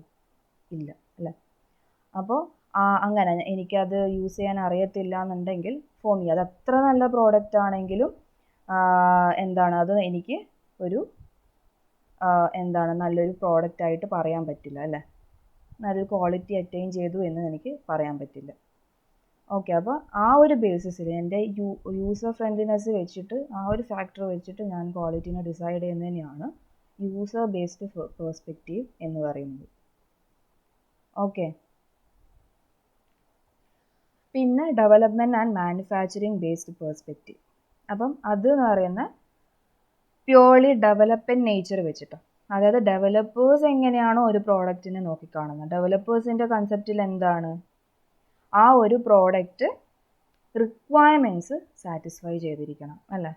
ഇല്ല, അല്ലേ? അപ്പോൾ അങ്ങനെ എനിക്കത് യൂസ് ചെയ്യാൻ അറിയത്തില്ല എന്നുണ്ടെങ്കിൽ ഫോർ മീ അത് അത്ര നല്ല പ്രോഡക്റ്റ് ആണെങ്കിലും എന്താണ്, അത് എനിക്ക് ഒരു എന്താണ് നല്ലൊരു പ്രോഡക്റ്റ് ആയിട്ട് പറയാൻ പറ്റില്ല, അല്ലേ? നല്ലൊരു ക്വാളിറ്റി അറ്റൈൻ ചെയ്തു എന്ന് എനിക്ക് പറയാൻ പറ്റില്ല. ഓക്കെ. അപ്പോൾ ആ ഒരു ബേസിസിൽ എൻ്റെ യൂസർ ഫ്രണ്ട്ലിനെസ് വെച്ചിട്ട്, ആ ഒരു ഫാക്ടർ വെച്ചിട്ട് ഞാൻ ക്വാളിറ്റീനെ ഡിസൈഡ് ചെയ്യുന്നതിനെയാണ് യൂസർ ബേസ്ഡ് പേഴ്സ്പെക്റ്റീവ് എന്ന് പറയുന്നത്. ഓക്കെ. പിന്നെ development and manufacturing based perspective. അപ്പം അത് എന്ന് പറയുന്ന പ്യോർലി ഡെവലപ്മെൻറ്റ് നേച്ചർ വെച്ചിട്ടാണ്. അതായത് ഡെവലപ്പേഴ്സ് എങ്ങനെയാണോ ഒരു പ്രോഡക്റ്റിനെ നോക്കിക്കാണുന്നത്, ഡെവലപ്പേഴ്സിൻ്റെ കൺസെപ്റ്റിൽ എന്താണ്, ആ ഒരു പ്രോഡക്റ്റ് റിക്വയർമെൻറ്റ്സ് സാറ്റിസ്ഫൈ ചെയ്തിരിക്കണം, അല്ലേ?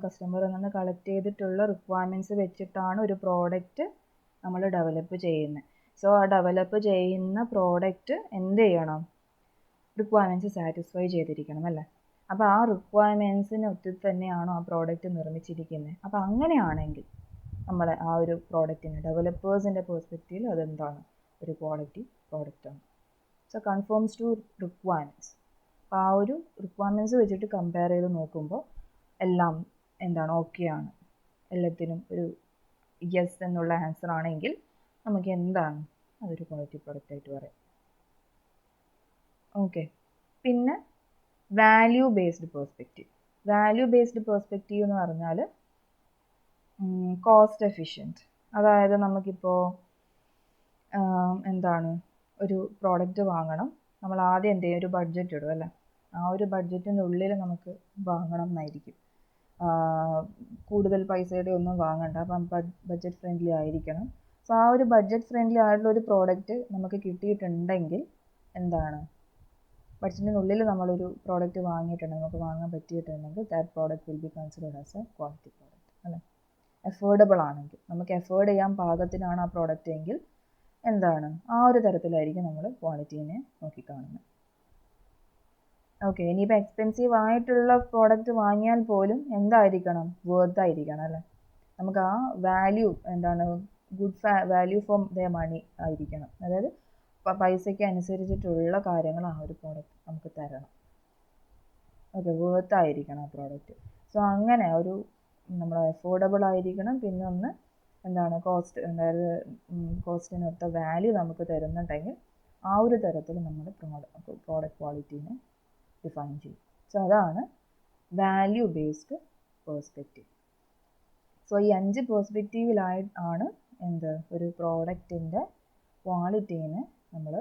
കസ്റ്റമറിൽ നിന്ന് കളക്ട് ചെയ്തിട്ടുള്ള റിക്വയർമെൻറ്റ്സ് വെച്ചിട്ടാണ് ഒരു പ്രോഡക്റ്റ് നമ്മൾ ഡെവലപ്പ് ചെയ്യുന്നത്. സോ ആ ഡെവലപ്പ് ചെയ്യുന്ന പ്രോഡക്റ്റ് എന്ത് ചെയ്യണം, റിക്വയർമെൻറ്റ്സ് സാറ്റിസ്ഫൈ ചെയ്തിരിക്കണം, അല്ലേ? അപ്പോൾ ആ റിക്വയർമെൻറ്റ്സിന് ഒത്തിരി തന്നെയാണോ ആ പ്രോഡക്റ്റ് നിർമ്മിച്ചിരിക്കുന്നത്. അപ്പോൾ അങ്ങനെയാണെങ്കിൽ നമ്മളെ ആ ഒരു പ്രോഡക്റ്റിന് ഡെവലപ്പേഴ്സിൻ്റെ പേഴ്സ്പെക്റ്റീവിൽ അതെന്താണ്, ഒരു ക്വാളിറ്റി പ്രോഡക്റ്റാണ്. So confirms to requirements. അപ്പോൾ ആ ഒരു റിക്വയർമെൻറ്റ്സ് വെച്ചിട്ട് കമ്പയർ ചെയ്ത് നോക്കുമ്പോൾ എല്ലാം എന്താണ് ഓക്കെയാണ്, എല്ലാത്തിനും ഒരു യെസ് എന്നുള്ള ആൻസർ ആണെങ്കിൽ നമുക്ക് എന്താണ് അതൊരു ക്വാളിറ്റി പ്രോഡക്റ്റ് ആയിട്ട് പറയാം. ഓക്കെ. പിന്നെ value based perspective. Value based perspective എന്ന് പറഞ്ഞാൽ കോസ്റ്റ് എഫിഷ്യൻറ്റ്. അതായത് നമുക്കിപ്പോൾ എന്താണ് ഒരു പ്രോഡക്റ്റ് വാങ്ങണം, നമ്മൾ ആദ്യം എന്ത് ചെയ്യും, ഒരു ബഡ്ജറ്റ് ഇടും, അല്ലേ? ആ ഒരു ബഡ്ജറ്റിൻ്റെ ഉള്ളിൽ നമുക്ക് വാങ്ങണം എന്നായിരിക്കും. കൂടുതൽ പൈസയുടെ ഒന്നും വാങ്ങണ്ട, അപ്പം ബഡ്ജറ്റ് ഫ്രണ്ട്ലി ആയിരിക്കണം. സോ ആ ഒരു ബഡ്ജറ്റ് ഫ്രണ്ട്ലി ആയിട്ടുള്ള ഒരു പ്രോഡക്റ്റ് നമുക്ക് കിട്ടിയിട്ടുണ്ടെങ്കിൽ എന്താണ്, ബഡ്ജറ്റിനുള്ളിൽ നമ്മളൊരു പ്രോഡക്റ്റ് വാങ്ങിയിട്ടുണ്ടെങ്കിൽ, നമുക്ക് വാങ്ങാൻ പറ്റിയിട്ടുണ്ടെങ്കിൽ that product will be considered as a quality product, അല്ലേ? എഫോർഡബിൾ ആണെങ്കിൽ, നമുക്ക് എഫോർഡ് ചെയ്യാൻ പാകത്തിനാണ് ആ പ്രോഡക്റ്റ് എങ്കിൽ എന്താണ്, ആ ഒരു തരത്തിലായിരിക്കും നമ്മൾ ക്വാളിറ്റീനെ നോക്കിക്കാണുന്നത്. ഓക്കെ. ഇനിയിപ്പോൾ എക്സ്പെൻസീവ് ആയിട്ടുള്ള പ്രോഡക്റ്റ് വാങ്ങിയാൽ പോലും എന്തായിരിക്കണം, വർത്ത് ആയിരിക്കണം, അല്ലേ? നമുക്ക് ആ വാല്യൂ എന്താണ്, good value for the money ആയിരിക്കണം. അതായത് പൈസയ്ക്ക് അനുസരിച്ചിട്ടുള്ള കാര്യങ്ങൾ ആ ഒരു പ്രോഡക്റ്റ് നമുക്ക് തരണം. ഓക്കെ. വർത്ത് ആയിരിക്കണം ആ പ്രോഡക്റ്റ്. സോ അങ്ങനെ ഒരു നമ്മൾ അഫോർഡബിൾ ആയിരിക്കണം. പിന്നെ ഒന്ന് എന്താണ് കോസ്റ്റ്, അതായത് കോസ്റ്റിനൊത്ത വാല്യൂ നമുക്ക് തരുന്നുണ്ടെങ്കിൽ ആ ഒരു തരത്തിൽ നമ്മുടെ പ്രോഡക്റ്റ് ക്വാളിറ്റീനെ ഡിഫൈൻ ചെയ്യും. സോ അതാണ് വാല്യൂ ബേസ്ഡ് പേഴ്സ്പെക്റ്റീവ്. സോ ഈ 5 പേഴ്സ്പെക്റ്റീവിലായി ആണ് ഒരു പ്രോഡക്റ്റിൻ്റെ ക്വാളിറ്റീനെ നമ്മൾ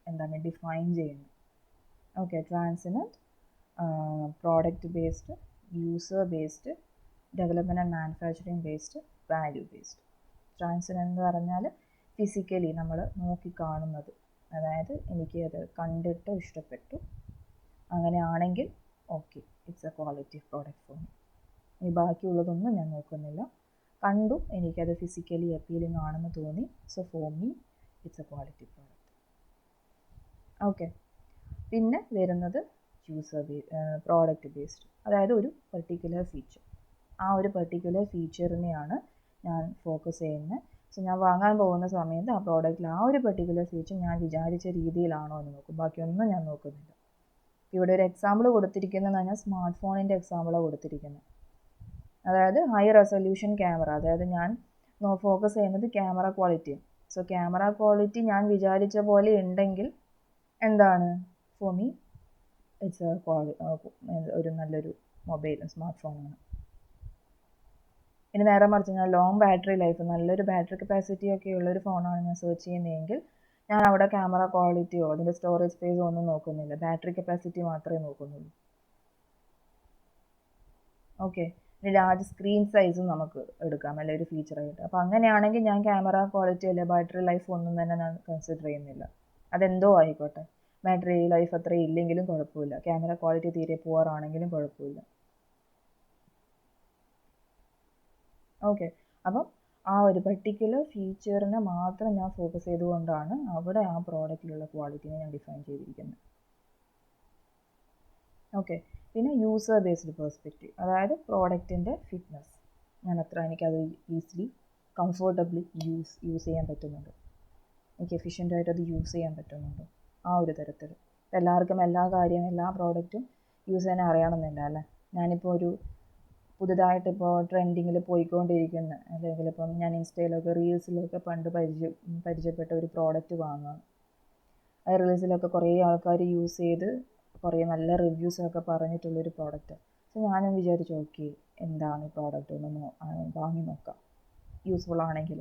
എന്താണ് ഡിഫൈൻ ചെയ്യുന്നത്. Okay. Transcendent, product based, user based, development and manufacturing based, value based. Transition എന്ന് പറഞ്ഞാൽ ഫിസിക്കലി നമ്മൾ നോക്കി കാണുന്നത്, അതായത് എനിക്ക് അത് കണ്ടിട്ട് ഇഷ്ടപ്പെട്ടു, അങ്ങനെയാണെങ്കിൽ okay, it's A quality product for me. ഇനി ബാക്കിയുള്ളതൊന്നും ഞാൻ നോക്കുന്നില്ല, കണ്ടു, എനിക്കത് ഫിസിക്കലി അപ്പീലിംഗ് ആണെന്ന് തോന്നി, so for me it's A quality product. Okay. പിന്നെ വരുന്നത് പ്രോഡക്റ്റ് ബേസ്ഡ്, അതായത് ഒരു പെർട്ടിക്കുലർ ഫീച്ചർ, ആ ഒരു പെർട്ടിക്കുലർ ഫീച്ചറിനെയാണ് ഞാൻ ഫോക്കസ് ചെയ്യുന്നത്. സോ ഞാൻ വാങ്ങാൻ പോകുന്ന സമയത്ത് ആ പ്രോഡക്റ്റിൽ ആ ഒരു പെർട്ടിക്കുലർ ഫീച്ചർ ഞാൻ വിചാരിച്ച രീതിയിലാണോ എന്ന് നോക്കും, ബാക്കിയൊന്നും ഞാൻ നോക്കുന്നില്ല. ഇവിടെ ഒരു എക്സാമ്പിൾ കൊടുത്തിരിക്കുന്നതെന്ന് പറഞ്ഞാൽ സ്മാർട്ട് ഫോണിൻ്റെ എക്സാമ്പിളാണ് കൊടുത്തിരിക്കുന്നത്. അതായത് ഹൈ റെസൊല്യൂഷൻ ക്യാമറ, അതായത് ഞാൻ ഫോക്കസ് ചെയ്യുന്നത് ക്യാമറ ക്വാളിറ്റിയാണ്. സോ ക്യാമറ ക്വാളിറ്റി ഞാൻ വിചാരിച്ച പോലെ ഉണ്ടെങ്കിൽ എന്താണ്, ഫോർ മീ ഇറ്റ്സ് ഒരു നല്ലൊരു മൊബൈൽ സ്മാർട്ട് ഫോണാണ്. ഇനി നേരെ മറിച്ച് ഞാൻ ലോങ് ബാറ്ററി ലൈഫ്, നല്ലൊരു ബാറ്ററി കപ്പാസിറ്റി ഒക്കെ ഉള്ളൊരു ഫോണാണ് ഞാൻ സെർച്ച് ചെയ്യുന്നതെങ്കിൽ ഞാൻ അവിടെ ക്യാമറ ക്വാളിറ്റിയോ അതിൻ്റെ സ്റ്റോറേജ് സ്പേസോ ഒന്നും നോക്കുന്നില്ല, ബാറ്ററി കപ്പാസിറ്റി മാത്രമേ നോക്കുന്നുള്ളൂ. ഓക്കെ. ഇനി ലാർജ് സ്ക്രീൻ സൈസും നമുക്ക് എടുക്കാം, അല്ലെ, ഒരു ഫീച്ചറായിട്ട്. അപ്പോൾ അങ്ങനെയാണെങ്കിൽ ഞാൻ ക്യാമറ ക്വാളിറ്റി അല്ലെ ബാറ്ററി ലൈഫ് ഒന്നും തന്നെ ഞാൻ കൺസിഡർ ചെയ്യുന്നില്ല. അതെന്തോ ആയിക്കോട്ടെ, ബാറ്ററി ലൈഫ് അത്ര ഇല്ലെങ്കിലും കുഴപ്പമില്ല, ക്യാമറ ക്വാളിറ്റി തീരെ പുവർ ആണെങ്കിലും കുഴപ്പമില്ല. ഓക്കെ. അപ്പം ആ ഒരു പെർട്ടിക്കുലർ ഫീച്ചറിനെ മാത്രം ഞാൻ ഫോക്കസ് ചെയ്തുകൊണ്ടാണ് അവിടെ ആ പ്രോഡക്റ്റിലുള്ള ക്വാളിറ്റിനെ ഞാൻ ഡിഫൈൻ ചെയ്തിരിക്കുന്നത്. ഓക്കെ. പിന്നെ യൂസർ ബേസ്ഡ് പെർസ്പെക്റ്റീവ്, അതായത് പ്രോഡക്റ്റിൻ്റെ ഫിറ്റ്നസ്, ഞാൻ എനിക്കത് ഈസിലി കംഫർട്ടബിളി യൂസ് ചെയ്യാൻ പറ്റുന്നുണ്ട്, എനിക്ക് എഫിഷ്യൻ്റായിട്ട് അത് യൂസ് ചെയ്യാൻ പറ്റുന്നുണ്ട്, ആ ഒരു തരത്തിൽ. എല്ലാവർക്കും എല്ലാ കാര്യവും എല്ലാ പ്രോഡക്റ്റും യൂസ് ചെയ്യാൻ അറിയണമെന്നില്ല, അല്ലേ. ഞാനിപ്പോൾ ഒരു പുതുതായിട്ടിപ്പോൾ ട്രെൻഡിങ്ങിൽ പോയിക്കൊണ്ടിരിക്കുന്ന, അല്ലെങ്കിൽ ഇപ്പം ഞാൻ ഇൻസ്റ്റയിലൊക്കെ റീൽസിലൊക്കെ പണ്ട് പരിചയപ്പെട്ട ഒരു പ്രോഡക്റ്റ് വാങ്ങാം, ആ റീൽസിലൊക്കെ കുറേ ആൾക്കാർ യൂസ് ചെയ്ത് കുറേ നല്ല റിവ്യൂസൊക്കെ പറഞ്ഞിട്ടുള്ളൊരു പ്രോഡക്റ്റ്. സോ ഞാനും വിചാരിച്ചു ഓക്കെ, എന്താണ് ഈ പ്രോഡക്റ്റ്, ഒന്ന് വാങ്ങി നോക്കാം, യൂസ്ഫുൾ ആണെങ്കിൽ.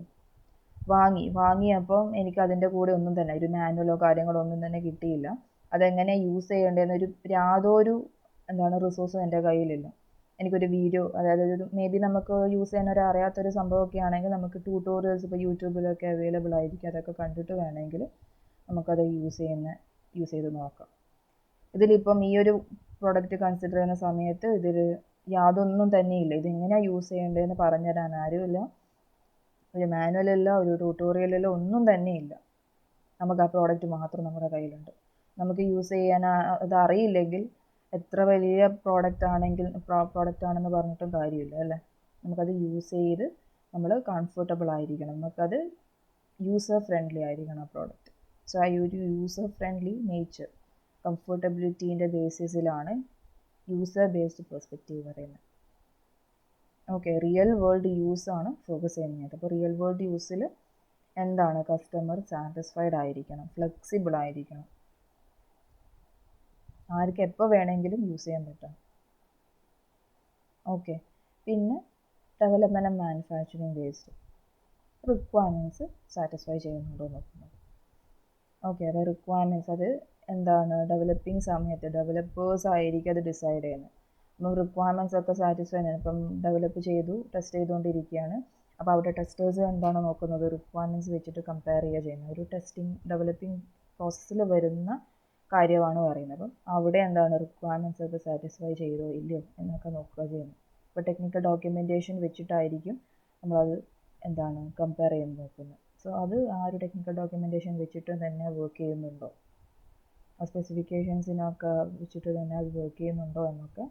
വാങ്ങിയപ്പം എനിക്ക് അതിൻ്റെ കൂടെ ഒന്നും തന്നെ ഒരു മാനുവലോ കാര്യങ്ങളോ ഒന്നും തന്നെ കിട്ടിയില്ല. അതെങ്ങനെ യൂസ് ചെയ്യേണ്ടതെന്നൊരു യാതൊരു റിസോഴ്സും എൻ്റെ കയ്യിലില്ല. എനിക്കൊരു വീഡിയോ, അതായത് ഒരു മേ ബി നമുക്ക് യൂസ് ചെയ്യാൻ അറിയാത്തൊരു സംഭവമൊക്കെ ആണെങ്കിൽ നമുക്ക് ട്യൂട്ടോറിയൽസ് ഇപ്പോൾ യൂട്യൂബിലൊക്കെ അവൈലബിൾ ആയിരിക്കും, അതൊക്കെ കണ്ടിട്ട് വേണമെങ്കിൽ നമുക്കത് യൂസ് ചെയ്ത് നോക്കാം. ഇതിലിപ്പം ഈ ഒരു പ്രോഡക്റ്റ് കൺസിഡർ ചെയ്യുന്ന സമയത്ത് ഇതിൽ യാതൊന്നും തന്നെയില്ല, ഇതെങ്ങനെയാണ് യൂസ് ചെയ്യേണ്ടതെന്ന് പറഞ്ഞുതരാൻ ആരുമില്ല, ഒരു മാനുവലില്ല, ഒരു ട്യൂട്ടോറിയലില്ല, ഒന്നും തന്നെയില്ല. നമുക്ക് ആ പ്രോഡക്റ്റ് മാത്രം നമ്മുടെ കയ്യിലുണ്ട്. നമുക്ക് യൂസ് ചെയ്യാൻ അത് അറിയില്ലെങ്കിൽ എത്ര വലിയ പ്രോഡക്റ്റ് ആണെന്ന് പറഞ്ഞിട്ടും കാര്യമില്ല, അല്ലേ. നമുക്കത് യൂസ് ചെയ്ത് നമ്മൾ കംഫർട്ടബിൾ ആയിരിക്കണം, നമുക്കത് യൂസർ ഫ്രണ്ട്ലി ആയിരിക്കണം ആ പ്രോഡക്റ്റ്. സോ ആ ഒരു യൂസർ ഫ്രണ്ട്ലി നേച്ചർ, കംഫർട്ടബിലിറ്റീൻ്റെ ബേസിസിലാണ് യൂസർ ബേസ്ഡ് പെർസ്പെക്റ്റീവ് പറയുന്നത്. ഓക്കെ. റിയൽ വേൾഡ് യൂസാണ് ഫോക്കസ് ചെയ്യുന്നത്. അപ്പോൾ റിയൽ വേൾഡ് യൂസിൽ എന്താണ്, കസ്റ്റമർ സാറ്റിസ്ഫൈഡ് ആയിരിക്കണം, ഫ്ലെക്സിബിൾ ആയിരിക്കണം, ആർക്ക് എപ്പോൾ വേണമെങ്കിലും യൂസ് ചെയ്യാൻ പറ്റും. ഓക്കെ. പിന്നെ development and manufacturing based, requirements satisfy ചെയ്യുന്നുണ്ടോ നോക്കുന്നത്. ഓക്കെ. അത് റിക്വയർമെൻറ്റ്സ്, അത് എന്താണ്, ഡെവലപ്പിംഗ് സമയത്ത് ഡെവലപ്പേഴ്സ് ആയിരിക്കും അത് ഡിസൈഡ് ചെയ്യുന്നത്. അപ്പം റിക്വയർമെൻറ്റ്സ് ഒക്കെ സാറ്റിസ്ഫൈ ചെയ്യുന്നത്, ഇപ്പം ഡെവലപ്പ് ടെസ്റ്റ് ചെയ്തുകൊണ്ടിരിക്കുകയാണ്, അപ്പോൾ അവിടെ ടെസ്റ്റേഴ്സ് എന്താണ് നോക്കുന്നത്, റിക്വയർമെൻറ്റ്സ് വെച്ചിട്ട് കമ്പയർ ചെയ്യുന്നത്, ഒരു ഡെവലപ്പിംഗ് പ്രോസസ്സിൽ വരുന്ന കാര്യമാണ് പറയുന്നത്. അപ്പം അവിടെ എന്താണ്, റിക്വയർമെൻറ്റ്സ് ഒക്കെ സാറ്റിസ്ഫൈ ചെയ്തോ ഇല്ലയോ എന്നൊക്കെ നോക്കുക ചെയ്യുന്നു. ഇപ്പോൾ ടെക്നിക്കൽ ഡോക്യുമെൻറ്റേഷൻ വെച്ചിട്ടായിരിക്കും നമ്മളത് കമ്പയർ ചെയ്ത് നോക്കുന്നത്. സോ അത് ആ ഒരു ടെക്നിക്കൽ ഡോക്യുമെൻറ്റേഷൻ വെച്ചിട്ട് തന്നെ വർക്ക് ചെയ്യുന്നുണ്ടോ, ആ സ്പെസിഫിക്കേഷൻസിനൊക്കെ വെച്ചിട്ട് തന്നെ അത് വർക്ക് ചെയ്യുന്നുണ്ടോ എന്നൊക്കെ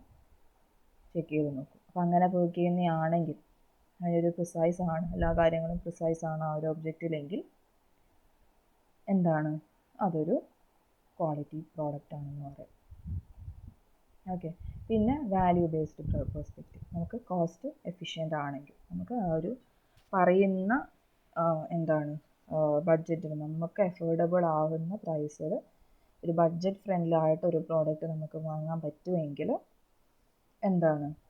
ചെക്ക് ചെയ്ത് നോക്കും. അപ്പോൾ അങ്ങനെ വർക്ക് ചെയ്യുന്നതാണെങ്കിൽ, അതിനൊരു പ്രിസൈസ് ആണ്, എല്ലാ കാര്യങ്ങളും പ്രിസൈസ് ആണ് ആ ഒരു ഒബ്ജക്റ്റിലെങ്കിൽ അതൊരു ക്വാളിറ്റി പ്രോഡക്റ്റ് ആണെന്ന് പറയും. ഓക്കെ. പിന്നെ വാല്യൂ ബേസ്ഡ് പെർസ്പെക്റ്റീവ്, നമുക്ക് കോസ്റ്റ് എഫിഷ്യൻ്റ് ആണെങ്കിൽ, നമുക്ക് ആ ഒരു പറയുന്ന ബഡ്ജറ്റിൽ നമുക്ക് അഫോർഡബിൾ ആവുന്ന പ്രൈസിൽ ഒരു ബഡ്ജറ്റ് ഫ്രണ്ട്ലി ആയിട്ട് ഒരു പ്രോഡക്റ്റ് നമുക്ക് വാങ്ങാൻ പറ്റുമെങ്കിൽ